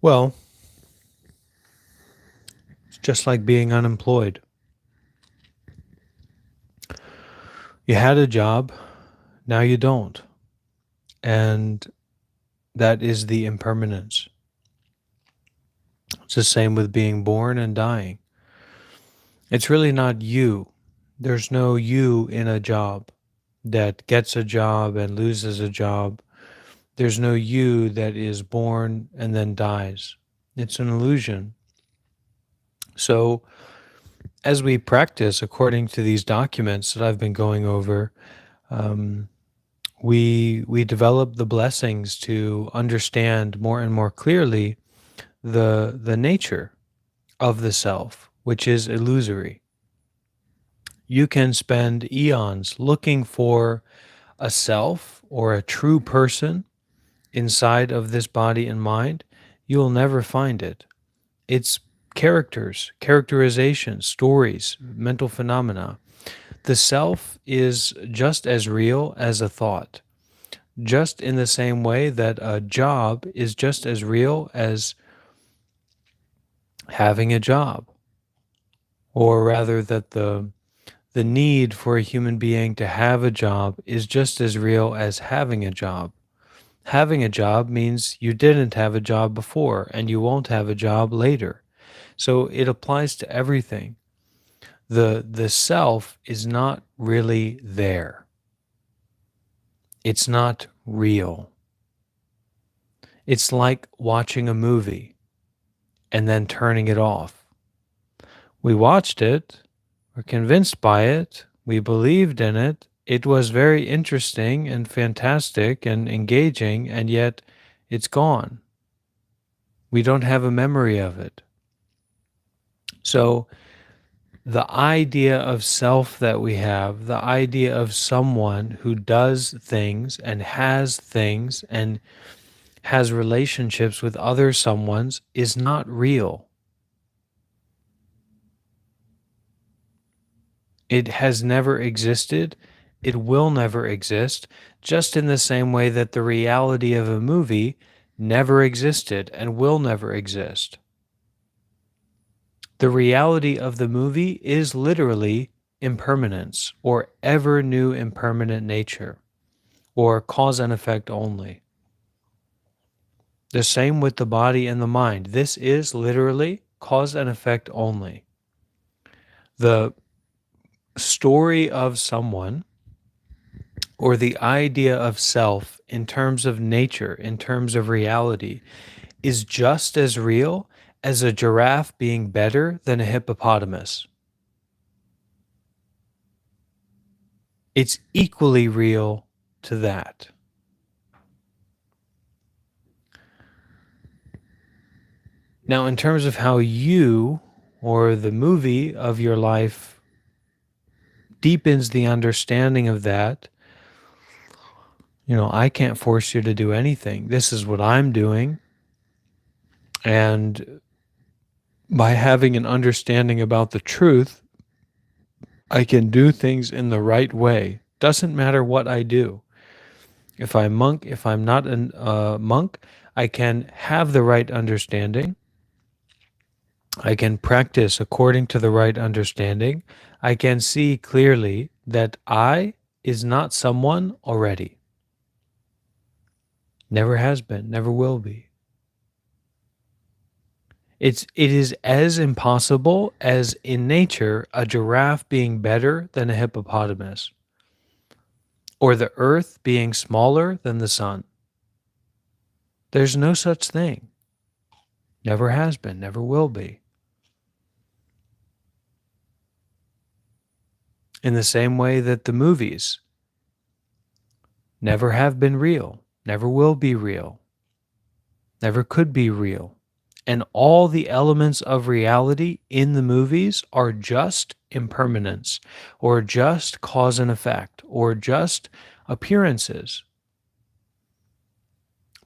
Well, it's just like being unemployed. You had a job, now you don't. And that is the impermanence. It's the same with being born and dying. It's really not you. There's no you in a job that gets a job and loses a job. There's no you that is born and then dies. It's an illusion. So, as we practice according to these documents that I've been going over, um, we develop the blessings to understand more and more clearly the nature of the self, which is illusory. You can spend eons looking for a self or a true person inside of this body and mind. You will never find it. It's characters, characterizations, stories, mental phenomena. The self is just as real as a thought, just in the same way that a job is just as real as having a job, or rather, that the need for a human being to have a job is just as real as having a job. Having a job means you didn't have a job before and you won't have a job later. So it applies to everything. The self is not really there. It's not real. It's like watching a movie and then turning it off. We watched it, we're convinced by it, we believed in it. It was very interesting and fantastic and engaging, and yet it's gone. We don't have a memory of it. So, the idea of self that we have, the idea of someone who does things and has relationships with other someones is not real. It has never existed. It will never exist, just in the same way that the reality of a movie never existed and will never exist. The reality of the movie is literally impermanence, or ever new impermanent nature, or cause and effect only. The same with the body and the mind. This is literally cause and effect only. The story of someone or the idea of self in terms of nature, in terms of reality, is just as real as a giraffe being better than a hippopotamus. It's equally real to that. Now, in terms of how you or the movie of your life deepens the understanding of that, I can't force you to do anything. This is what I'm doing. And by having an understanding about the truth, I can do things in the right way. Doesn't matter what I do. If I'm monk, if I'm not a monk, I can have the right understanding. I can practice according to the right understanding. I can see clearly that I is not someone already. Never has been, never will be. It is as impossible as in nature a giraffe being better than a hippopotamus, or the earth being smaller than the sun. There's no such thing. Never has been, never will be. In the same way that the movies never have been real, never will be real, never could be real. And all the elements of reality in the movies are just impermanence, or just cause and effect, or just appearances.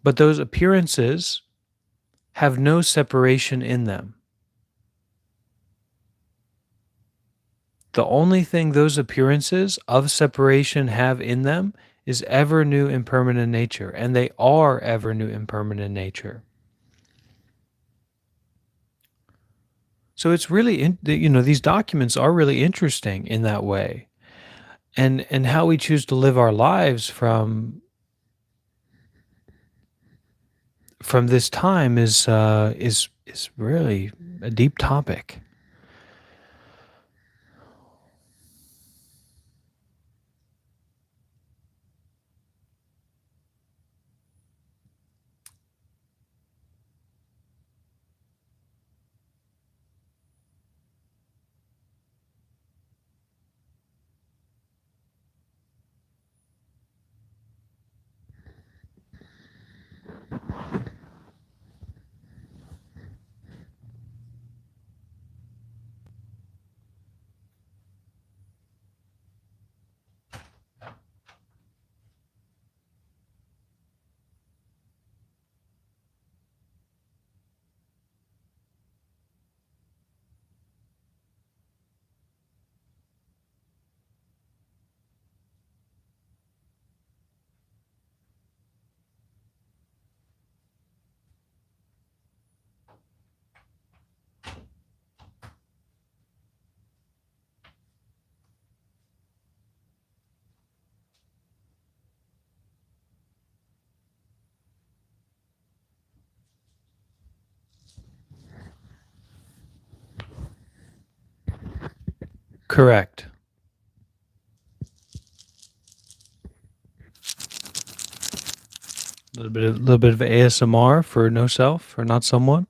But those appearances have no separation in them. The only thing those appearances of separation have in them is ever new impermanent nature, and they are ever new impermanent nature. So it's really, these documents are really interesting in that way, and how we choose to live our lives from this time is really a deep topic. Correct. A little bit of ASMR for no self, for not someone.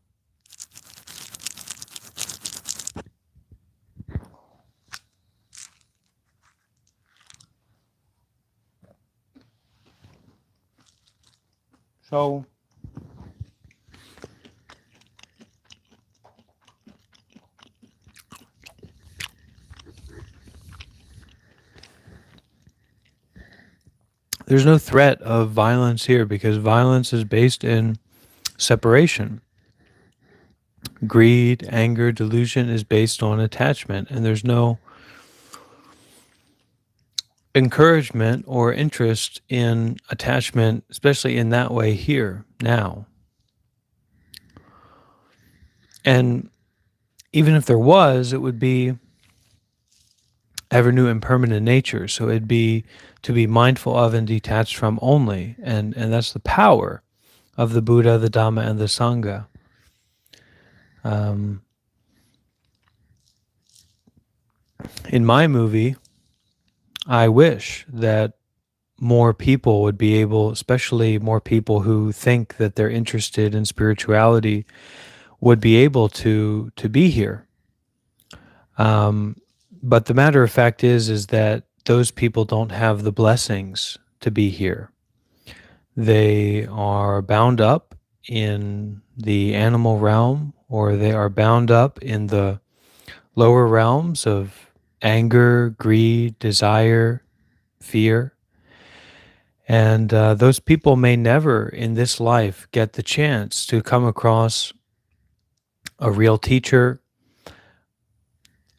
So there's no threat of violence here because violence is based in separation. Greed, anger, delusion is based on attachment, and there's no encouragement or interest in attachment, especially in that way here, now. And even if there was, it would be ever new impermanent nature. So it'd be to be mindful of and detached from only. And that's the power of the Buddha, the Dhamma, and the Sangha. In my movie, I wish that more people would be able, especially more people who think that they're interested in spirituality, would be able to be here. But the matter of fact is that those people don't have the blessings to be here. They are bound up in the animal realm, or they are bound up in the lower realms of anger, greed, desire, fear. And those people may never in this life get the chance to come across a real teacher,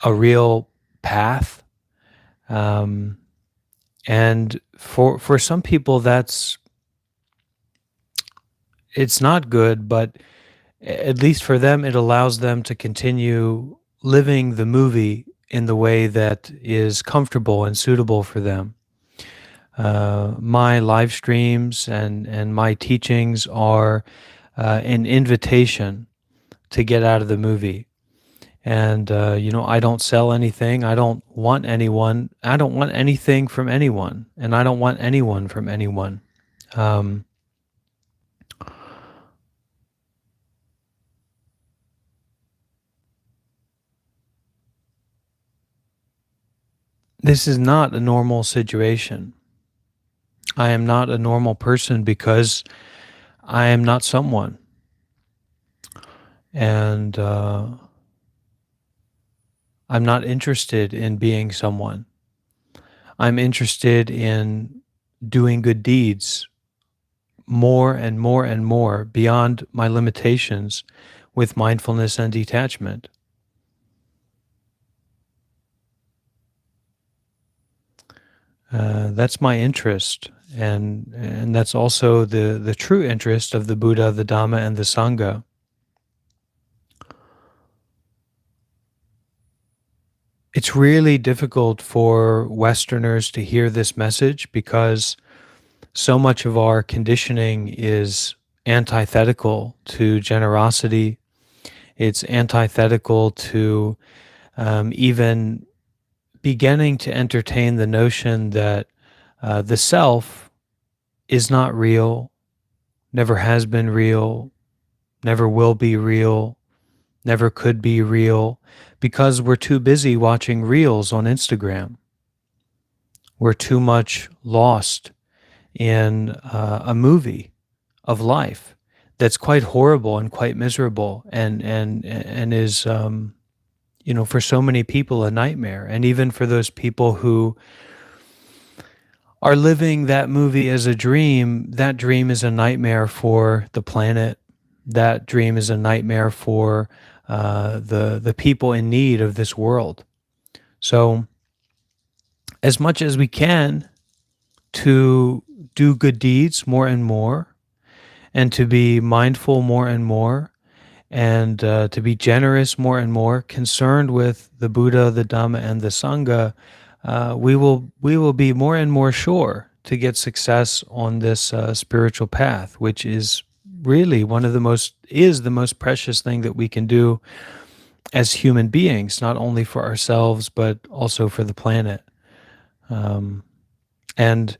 a real path. Um, and for some people, it's not good, but at least for them, it allows them to continue living the movie in the way that is comfortable and suitable for them. My live streams and my teachings are an invitation to get out of the movie. And, I don't sell anything. I don't want anyone. I don't want anything from anyone. And I don't want anyone from anyone. Um, this is not a normal situation. I am not a normal person because I am not someone. And I'm not interested in being someone. I'm interested in doing good deeds more and more and more beyond my limitations with mindfulness and detachment. That's my interest, and that's also the true interest of the Buddha, the Dhamma, and the Sangha. It's really difficult for Westerners to hear this message because so much of our conditioning is antithetical to generosity. It's antithetical to even beginning to entertain the notion that the self is not real, never has been real, never will be real, never could be real, because we're too busy watching reels on Instagram. We're too much lost in a movie of life that's quite horrible and quite miserable and is for so many people a nightmare, and even for those people who are living that movie as a dream, that dream is a nightmare for the planet. That dream is a nightmare for the people in need of this world. So, as much as we can, to do good deeds more and more, and to be mindful more and more, and to be generous more and more, concerned with the Buddha, the Dhamma, and the Sangha, we will be more and more sure to get success on this spiritual path, which is really the most precious thing that we can do as human beings, not only for ourselves but also for the planet. And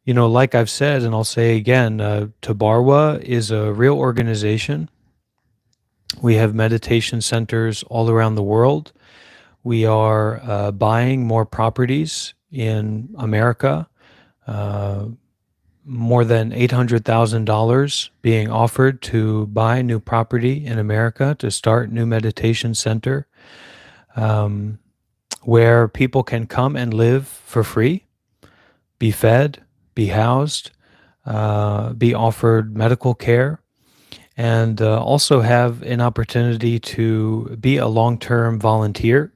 like I've said, and I'll say again, Tabarwa is a real organization. We have meditation centers all around the world. We are buying more properties in America, uh, more than $800,000 being offered to buy new property in America to start new meditation center, um, where people can come and live for free, be fed, be housed, be offered medical care, and also have an opportunity to be a long-term volunteer,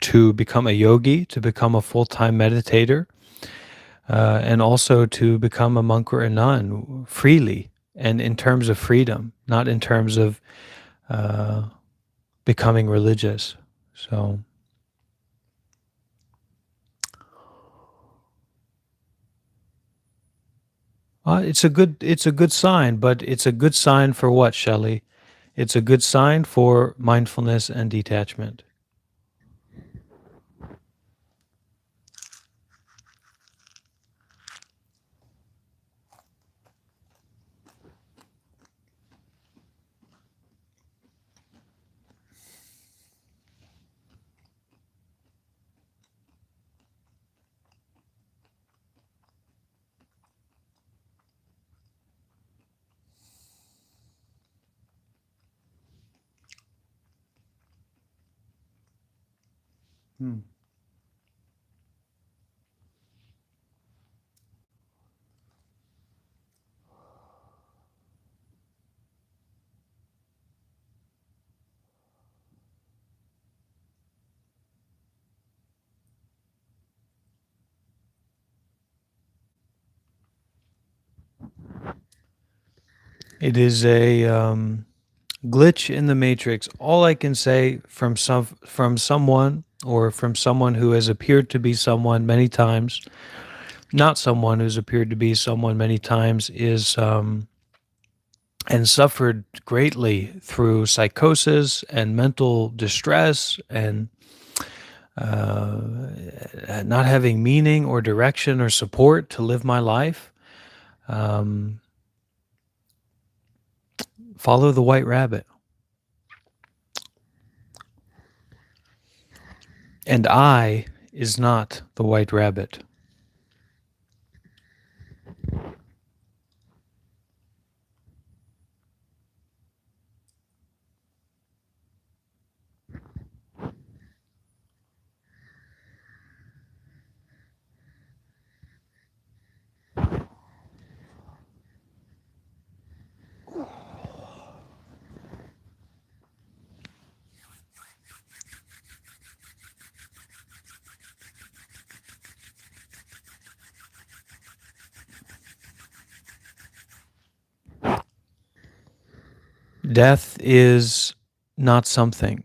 to become a yogi, to become a full-time meditator, and also to become a monk or a nun freely, and in terms of freedom, not in terms of uh, becoming religious. So it's a good sign, but it's a good sign for what, Shelley? It's a good sign for mindfulness and detachment. Hmm. It is a glitch in the matrix. All I can say from someone or from someone who has appeared to be someone many times, not someone who's appeared to be someone many times, is and suffered greatly through psychosis and mental distress and uh, not having meaning or direction or support to live my life. Um, Follow the white rabbit. And I is not the white rabbit. Death is not something.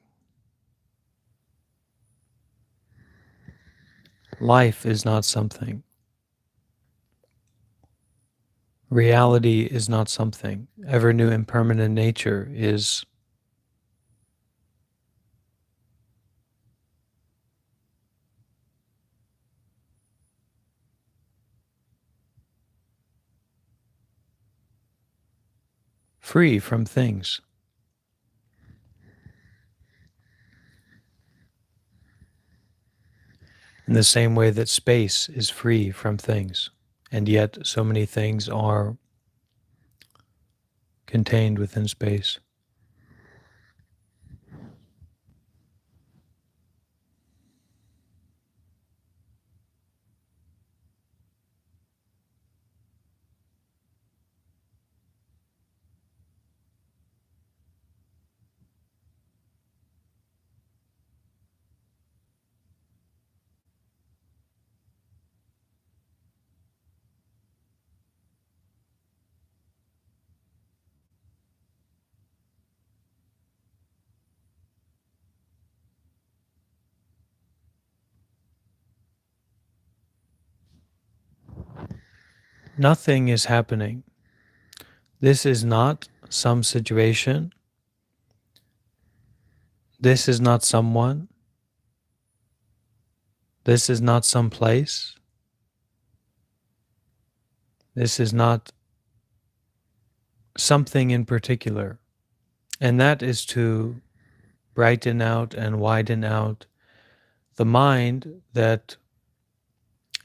Life is not something. Reality is not something. Ever new impermanent nature is free from things. In the same way that space is free from things. And yet, so many things are contained within space. Nothing is happening. This is not some situation. This is not someone. This is not some place. This is not something in particular. And that is to brighten out and widen out the mind that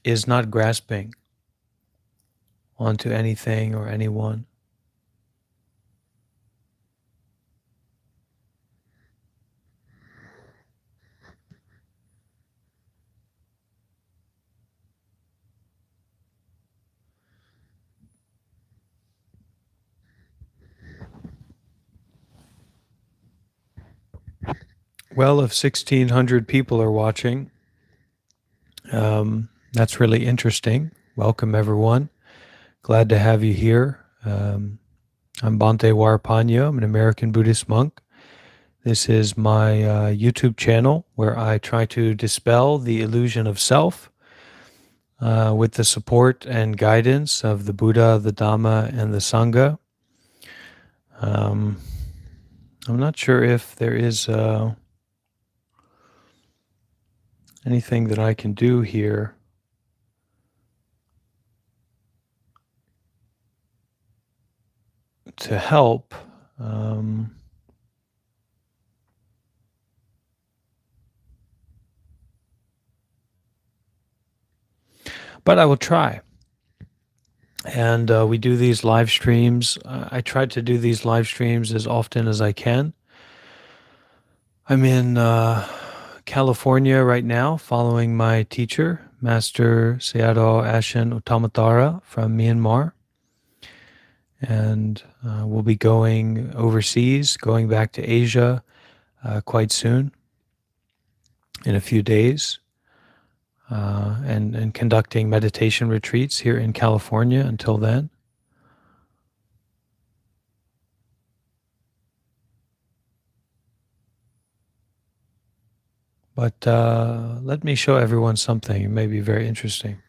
is not grasping onto anything or anyone. Well, if 1,600 people are watching, that's really interesting. Welcome, everyone. Glad to have you here. I'm Bhante Varrapanyo. I'm an American Buddhist monk. This is my YouTube channel where I try to dispel the illusion of self with the support and guidance of the Buddha, the Dhamma, and the Sangha. I'm not sure if there is anything that I can do here to help. But I will try. And we do these live streams. I try to do these live streams as often as I can. I'm in California right now, following my teacher, Master Sayadaw Ashen Uttamatara from Myanmar. And we'll be going overseas, going back to Asia quite soon, in a few days, and conducting meditation retreats here in California until then. But let me show everyone something. It may be very interesting.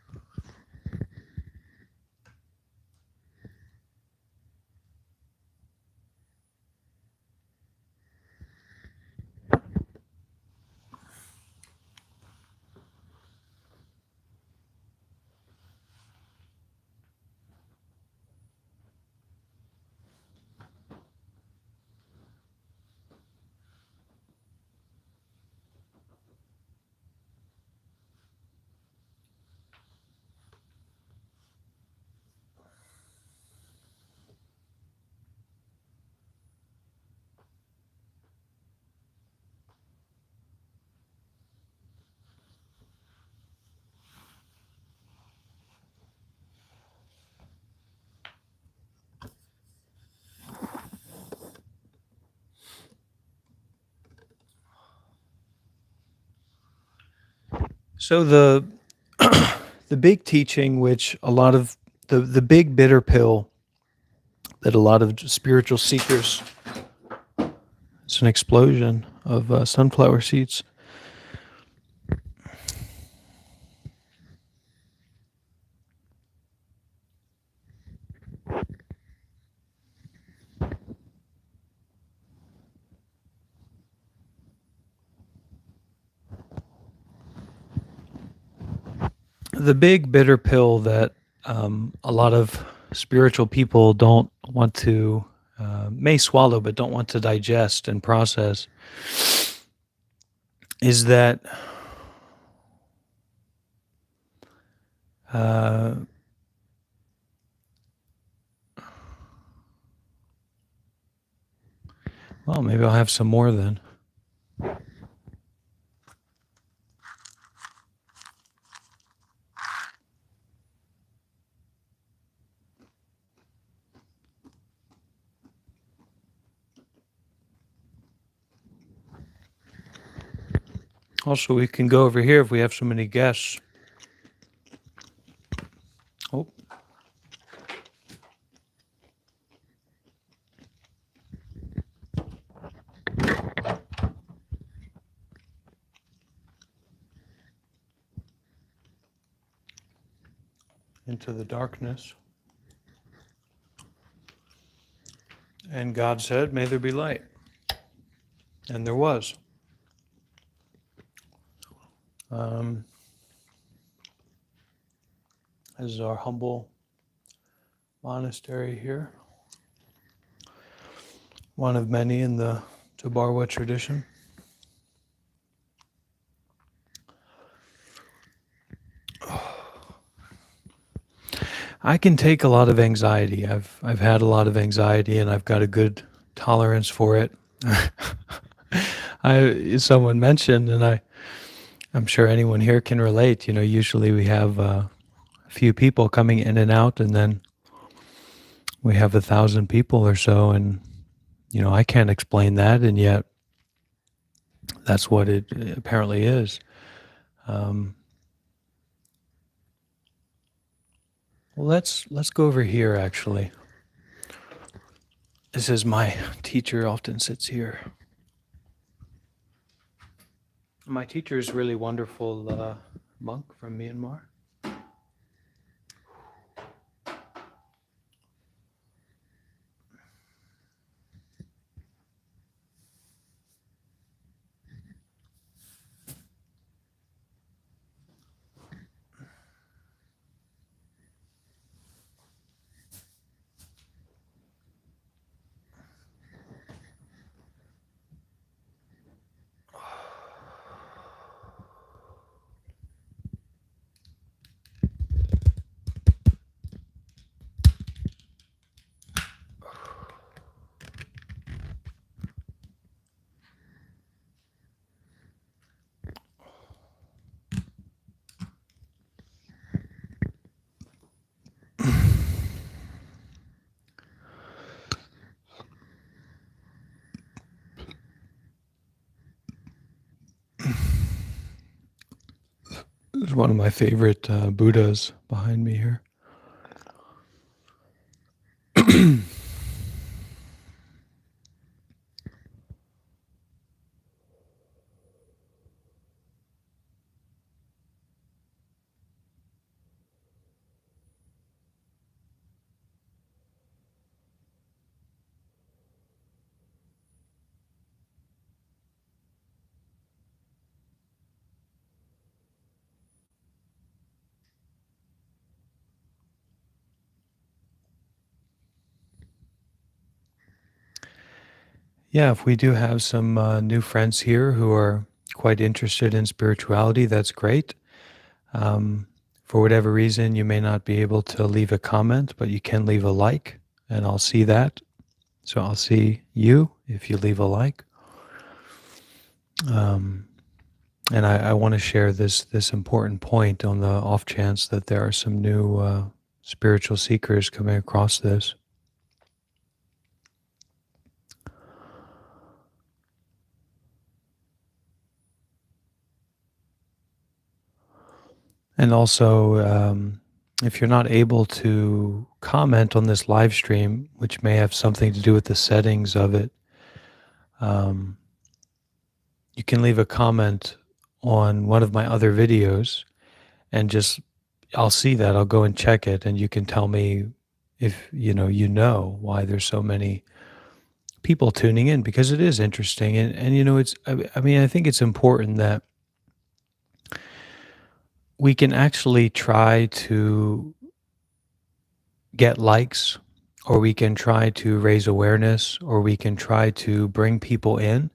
So the big teaching, which a lot of the big bitter pill that a lot of spiritual seekers, it's an explosion of sunflower seeds. The big bitter pill that a lot of spiritual people don't want to, may swallow, but don't want to digest and process, is that uh, well, maybe I'll have some more then. Also, we can go over here if we have so many guests. Oh, into the darkness. And God said, "May there be light." And there was. This is our humble monastery here, one of many in the Tabarwa tradition. I can take a lot of anxiety. I've had a lot of anxiety, and I've got a good tolerance for it. Someone mentioned, and I'm sure anyone here can relate. You know, usually we have a few people coming in and out, and then we have 1,000 people or so, and you know, I can't explain that, and yet that's what it apparently is. Well, let's go over here. Actually, this is my teacher. Often sits here. My teacher is really wonderful monk from Myanmar. There's one of my favorite Buddhas behind me here. Yeah, if we do have some new friends here who are quite interested in spirituality, that's great. Um, for whatever reason, you may not be able to leave a comment, but you can leave a like, and I'll see that. So I'll see you if you leave a like. Um, and I want to share this important point on the off chance that there are some new spiritual seekers coming across this. And also, if you're not able to comment on this live stream, which may have something to do with the settings of it, um, you can leave a comment on one of my other videos and just, I'll see that. I'll go and check it, and you can tell me if you know why there's so many people tuning in, because it is interesting. And it's, I mean, I think it's important that we can actually try to get likes, or we can try to raise awareness, or we can try to bring people in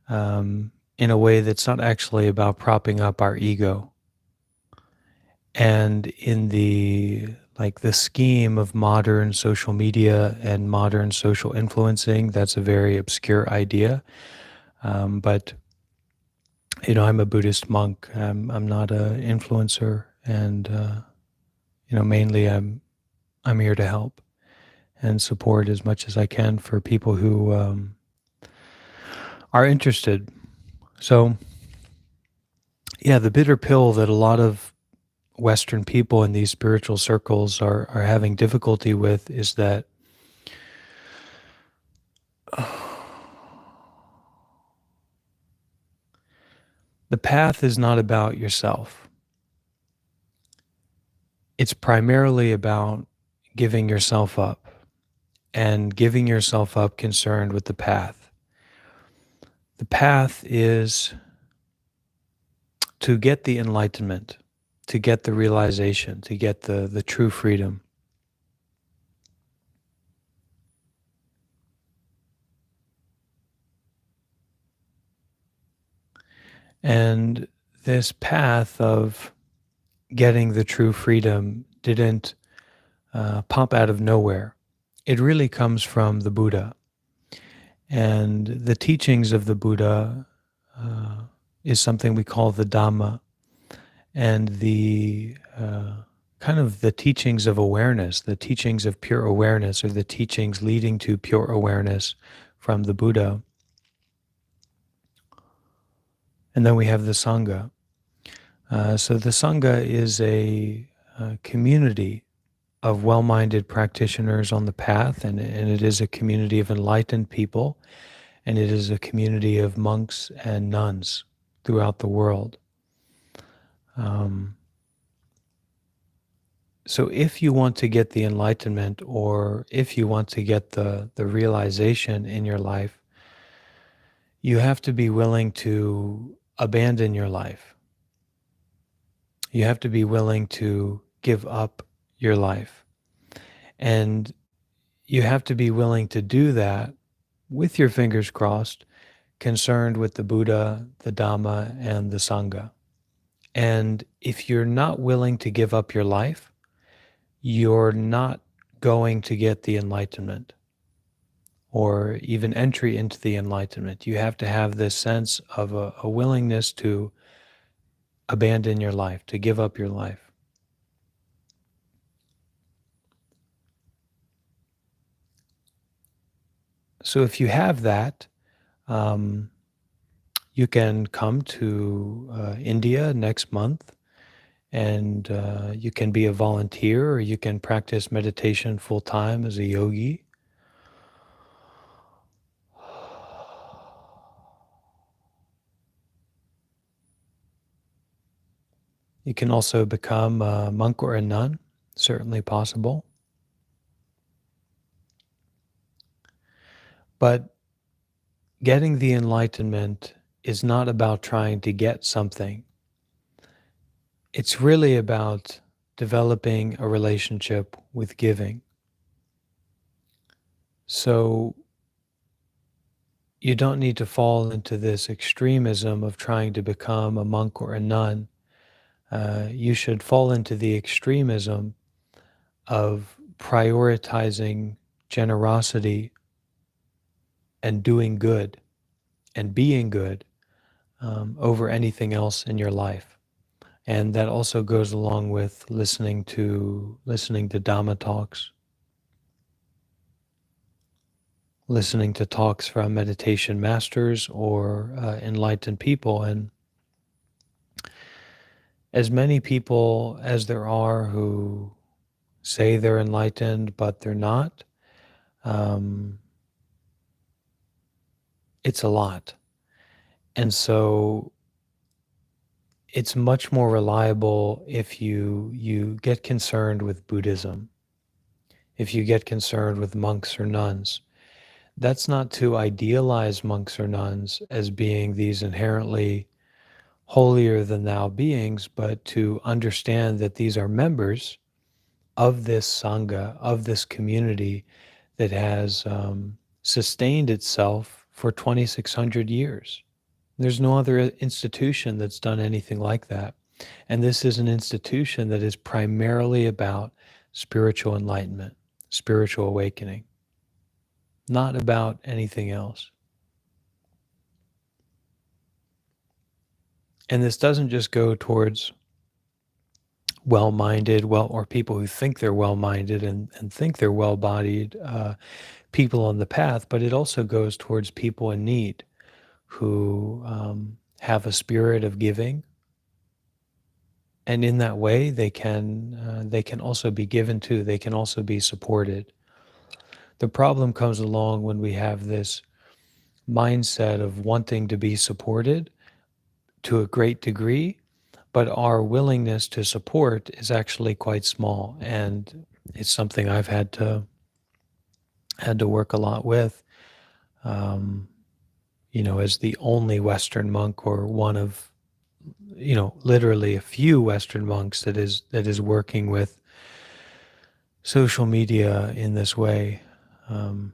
a way that's not actually about propping up our ego. And in the scheme of modern social media and modern social influencing, that's a very obscure idea. But I'm a Buddhist monk. I'm not an influencer, and mainly I'm here to help and support as much as I can for people who are interested. So, yeah, the bitter pill that a lot of Western people in these spiritual circles are having difficulty with is that the path is not about yourself. It's primarily about giving yourself up, and giving yourself up concerned with the path. The path is to get the enlightenment, to get the realization, to get the true freedom. And this path of getting the true freedom didn't pop out of nowhere. It really comes from the Buddha. And the teachings of the Buddha is something we call the Dhamma, and the kind of the teachings of awareness, the teachings of pure awareness, or the teachings leading to pure awareness from the Buddha. And then we have the Sangha. So the Sangha is a community of well-minded practitioners on the path, and it is a community of enlightened people, and it is a community of monks and nuns throughout the world. So if you want to get the enlightenment, or if you want to get the realization in your life, you have to be willing to abandon your life. You have to be willing to give up your life. And you have to be willing to do that with your fingers crossed, concerned with the Buddha, the Dhamma, and the Sangha. And if you're not willing to give up your life, you're not going to get the enlightenment, or even entry into the enlightenment. You have to have this sense of a willingness to abandon your life, to give up your life. So if you have that, you can come to India next month And you can be a volunteer, or you can practice meditation full time as a yogi. You can also become a monk or a nun, certainly possible. But getting the enlightenment is not about trying to get something. It's really about developing a relationship with giving. So you don't need to fall into this extremism of trying to become a monk or a nun. You should fall into the extremism of prioritizing generosity and doing good and being good over anything else in your life. And that also goes along with listening to Dhamma talks, listening to talks from meditation masters or enlightened people. And as many people as there are who say they're enlightened, but they're not, um, it's a lot. And so it's much more reliable if you get concerned with Buddhism, if you get concerned with monks or nuns. That's not to idealize monks or nuns as being these inherently holier than thou beings, but to understand that these are members of this Sangha, of this community that has sustained itself for 2,600 years. There's no other institution that's done anything like that. And this is an institution that is primarily about spiritual enlightenment, spiritual awakening, not about anything else. And this doesn't just go towards well-minded, or people who think they're well-minded and think they're well-bodied people on the path, but it also goes towards people in need who have a spirit of giving, and in that way they can also be given to, they can also be supported. The problem comes along when we have this mindset of wanting to be supported to a great degree, but our willingness to support is actually quite small, and it's something I've had to work a lot with. Um, as the only Western monk, or one of literally a few Western monks that is working with social media in this way. Um,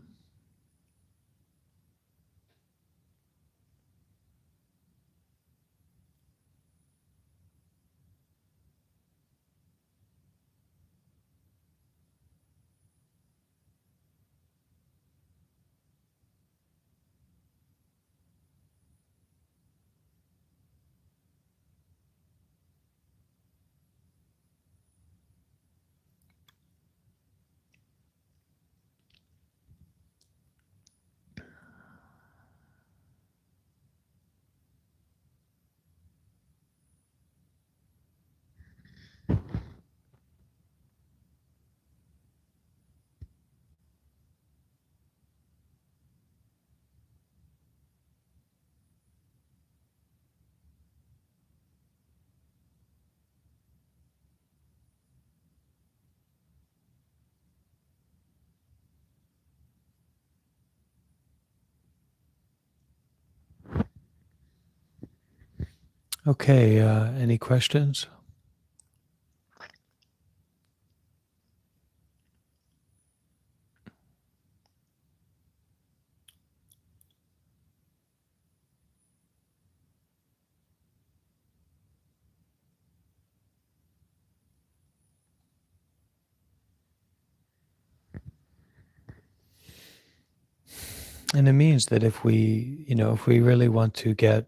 okay, any questions? And it means that if we really want to get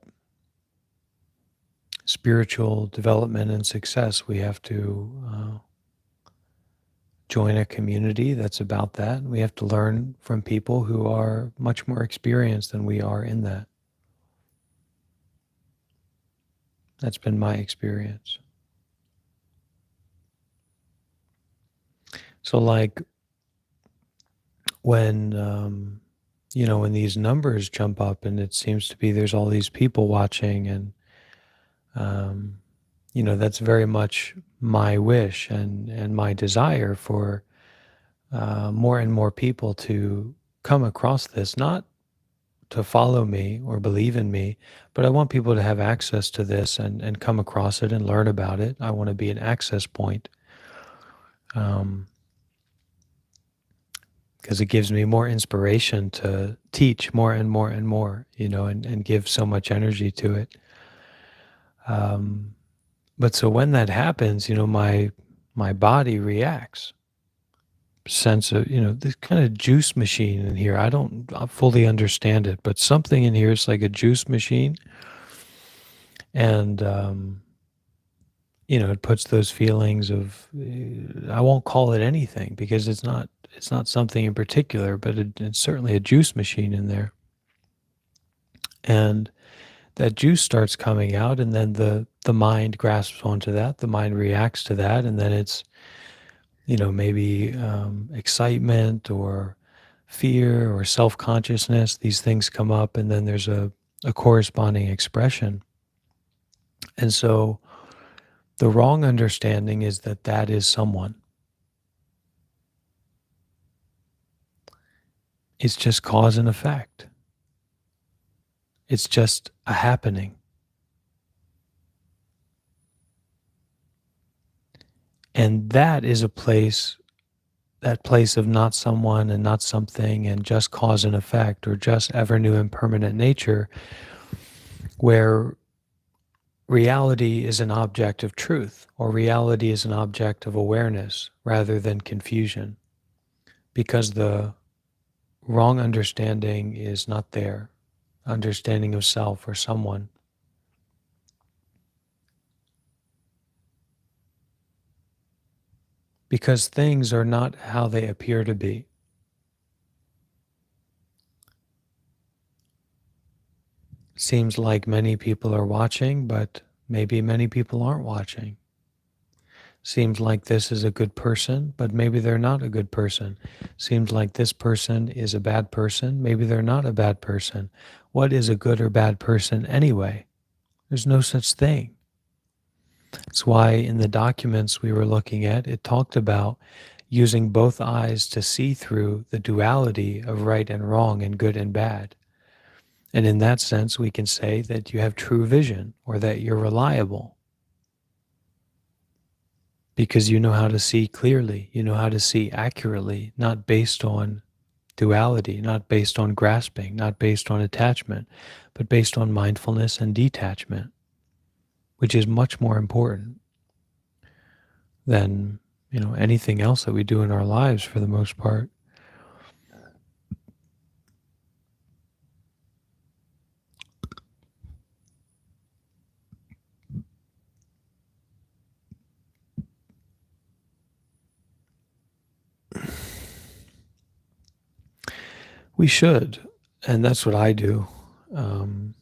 spiritual development and success, we have to join a community that's about that. We have to learn from people who are much more experienced than we are in that. That's been my experience. So, like when, when these numbers jump up and it seems to be there's all these people watching, and, um, that's very much my wish and my desire for more and more people to come across this, not to follow me or believe in me, but I want people to have access to this and come across it and learn about it. I want to be an access point, um, because it gives me more inspiration to teach more and more and more, and give so much energy to it. Um, but so when that happens, my body reacts. Sense of, this kind of juice machine in here. I fully understand it, but something in here is like a juice machine, and it puts those feelings of, I won't call it anything because it's not something in particular, but it's certainly a juice machine in there. And that juice starts coming out, and then the mind grasps onto that, the mind reacts to that, and then it's, maybe excitement or fear or self-consciousness. These things come up, and then there's a corresponding expression. And so the wrong understanding is that that is someone. It's just cause and effect. It's just a happening. And that is that place of not someone and not something and just cause and effect, or just ever new impermanent nature, where reality is an object of truth, or reality is an object of awareness rather than confusion, because the wrong understanding is not there, understanding of self or someone. Because things are not how they appear to be. Seems like many people are watching, but maybe many people aren't watching. Seems like this is a good person, but maybe they're not a good person. Seems like this person is a bad person, maybe they're not a bad person. What is a good or bad person anyway? There's no such thing. That's why in the documents we were looking at, it talked about using both eyes to see through the duality of right and wrong and good and bad. And in that sense, we can say that you have true vision, or that you're reliable, because you know how to see clearly, you know how to see accurately, not based on duality, not based on grasping, not based on attachment, but based on mindfulness and detachment, which is much more important than, anything else that we do in our lives for the most part. We should, and that's what I do. Um,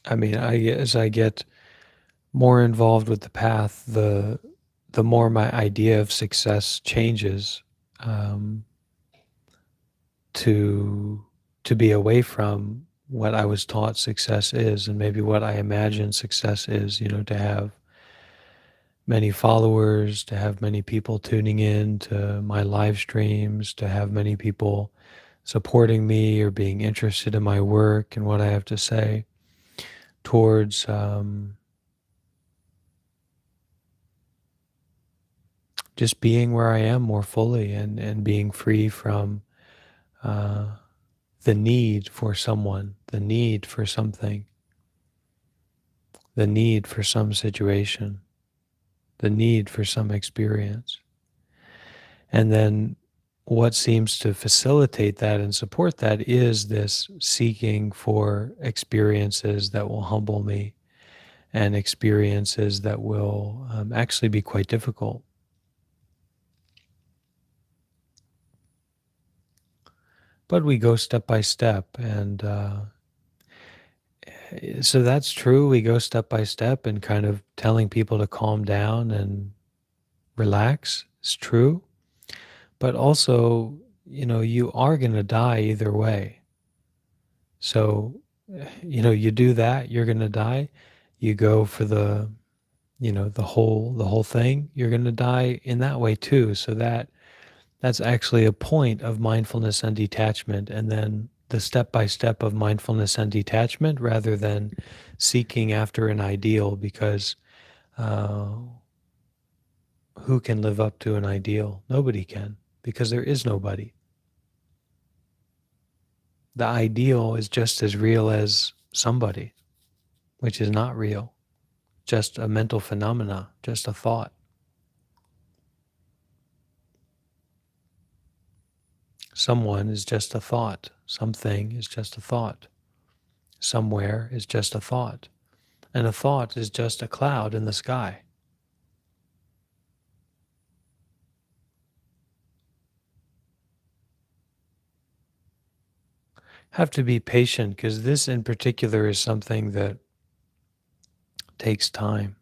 as I get more involved with the path, the more my idea of success changes, um, to be away from what I was taught success is, and maybe what I imagine success is. To have many followers, to have many people tuning in to my live streams, to have many people supporting me or being interested in my work and what I have to say, towards just being where I am more fully, and being free from uh, the need for someone, the need for something, the need for some situation, the need for some experience. And then what seems to facilitate that and support that is this seeking for experiences that will humble me, and experiences that will actually be quite difficult. But we go step by step, and so that's true. We go step by step, and kind of telling people to calm down and relax is true, but also, you are going to die either way. So, you do that, you're going to die. You go for the whole thing, you're going to die in that way too. So that's actually a point of mindfulness and detachment, and then the step by step of mindfulness and detachment, rather than seeking after an ideal, because uh, who can live up to an ideal? Nobody can, because there is nobody. The ideal is just as real as somebody, which is not real, just a mental phenomena, just a thought. Someone is just a thought. Something is just a thought. Somewhere is just a thought. And a thought is just a cloud in the sky. Have to be patient, because this in particular is something that takes time.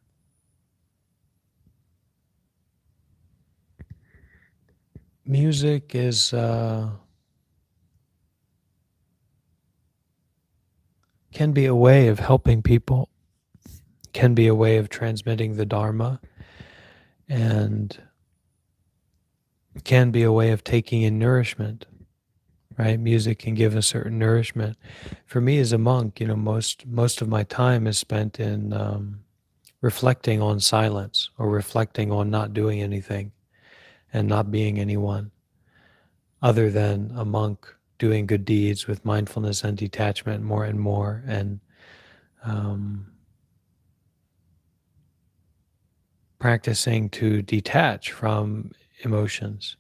Music is can be a way of helping people, can be a way of transmitting the Dharma, and can be a way of taking in nourishment. Right? Music can give a certain nourishment. For me as a monk, most of my time is spent in reflecting on silence, or reflecting on not doing anything and not being anyone other than a monk doing good deeds with mindfulness and detachment more and more, and um, practicing to detach from emotions,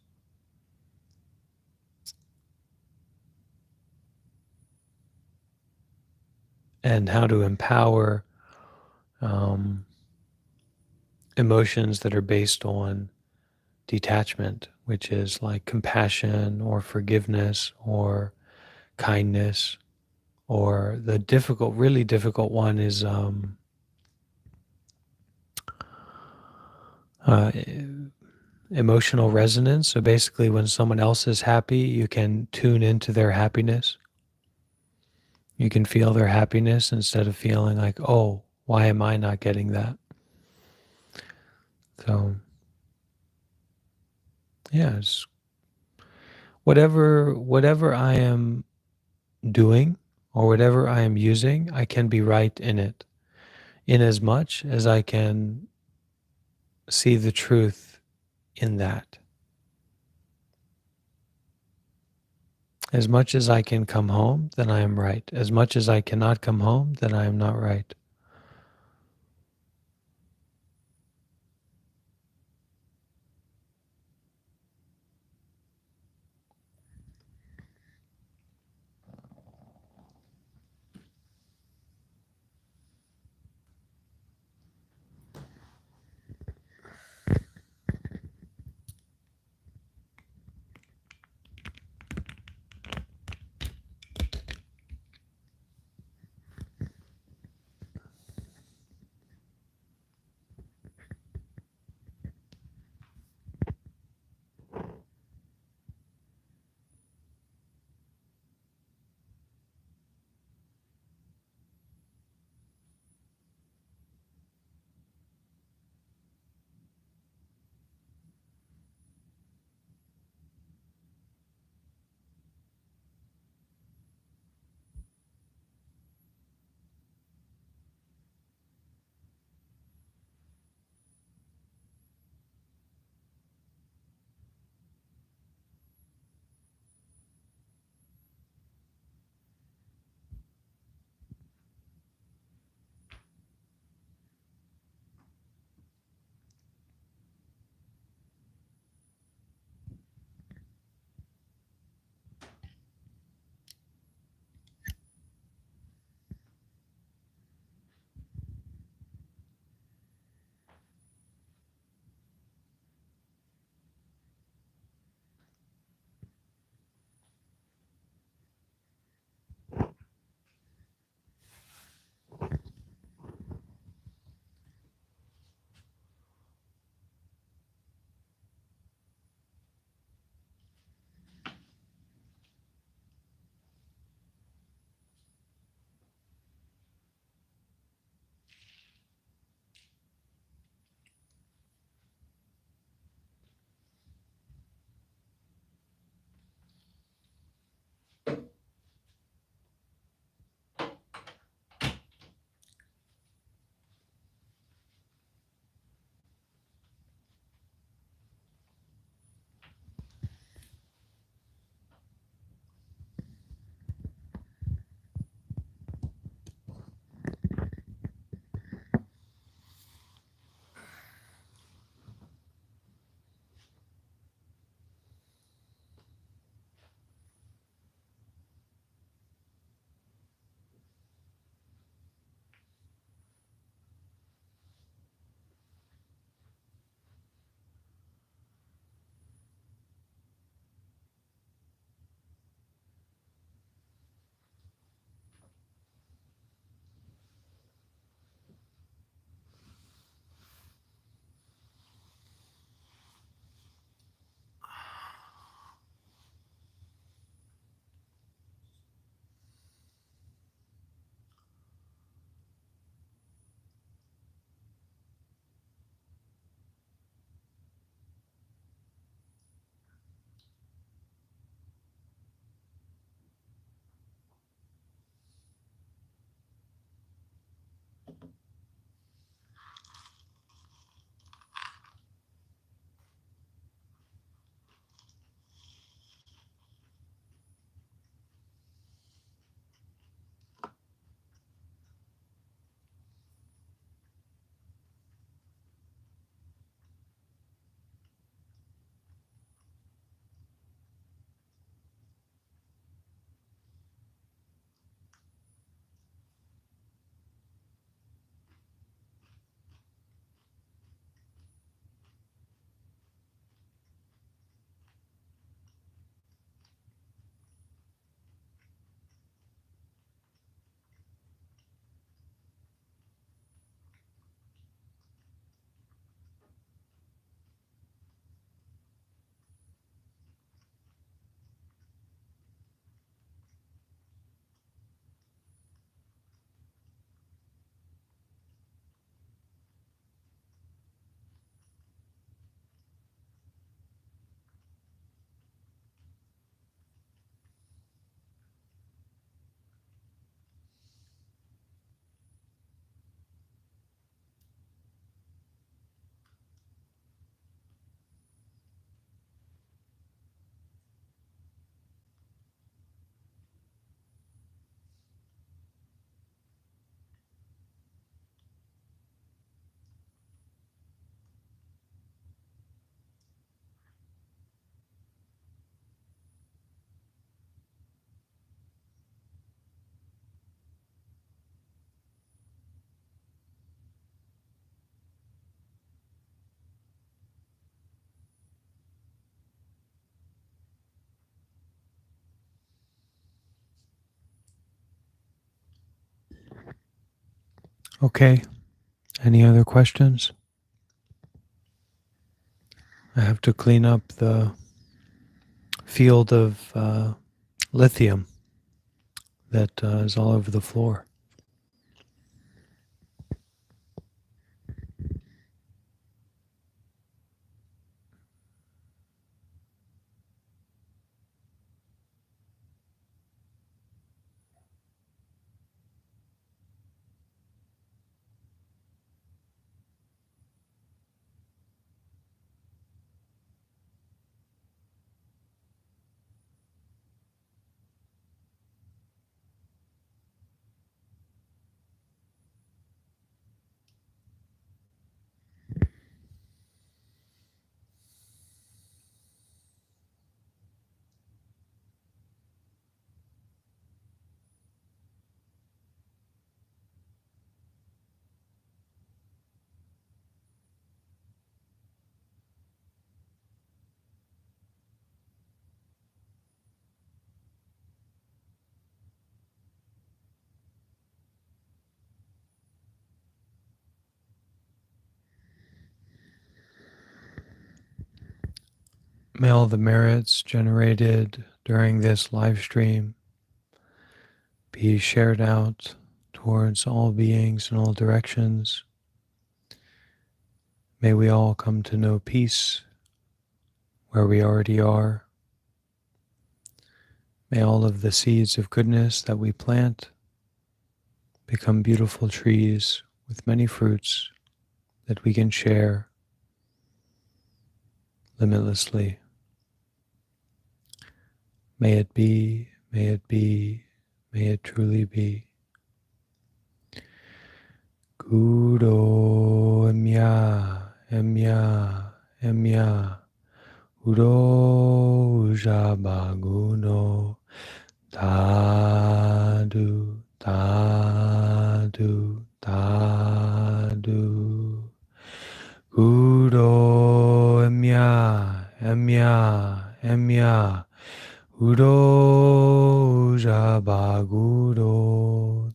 and how to empower um, emotions that are based on detachment, which is like compassion or forgiveness or kindness, or the difficult, really difficult one is uh, emotional resonance. So basically, when someone else is happy, you can tune into their happiness. You can feel their happiness instead of feeling like, oh, why am I not getting that? So, yeah, it's whatever I am doing or whatever I am using, I can be right in it, in as much as I can see the truth in that. As much as I can come home, then I am right. As much as I cannot come home, then I am not right. Okay. Any other questions? I have to clean up the field of lithium that is all over the floor. May all the merits generated during this live stream be shared out towards all beings in all directions. May we all come to know peace where we already are. May all of the seeds of goodness that we plant become beautiful trees with many fruits that we can share limitlessly. May it be, may it be, may it truly be. Kudo emya, emya, emya. Udo jabaguno. Tadu, tadu, tadu. Udo emya, emya, emya. Udo jabagudo.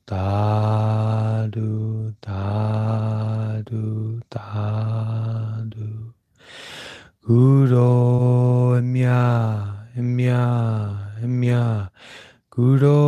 Tadu, tadu, tadu. Udo emya, emya, emya. Guro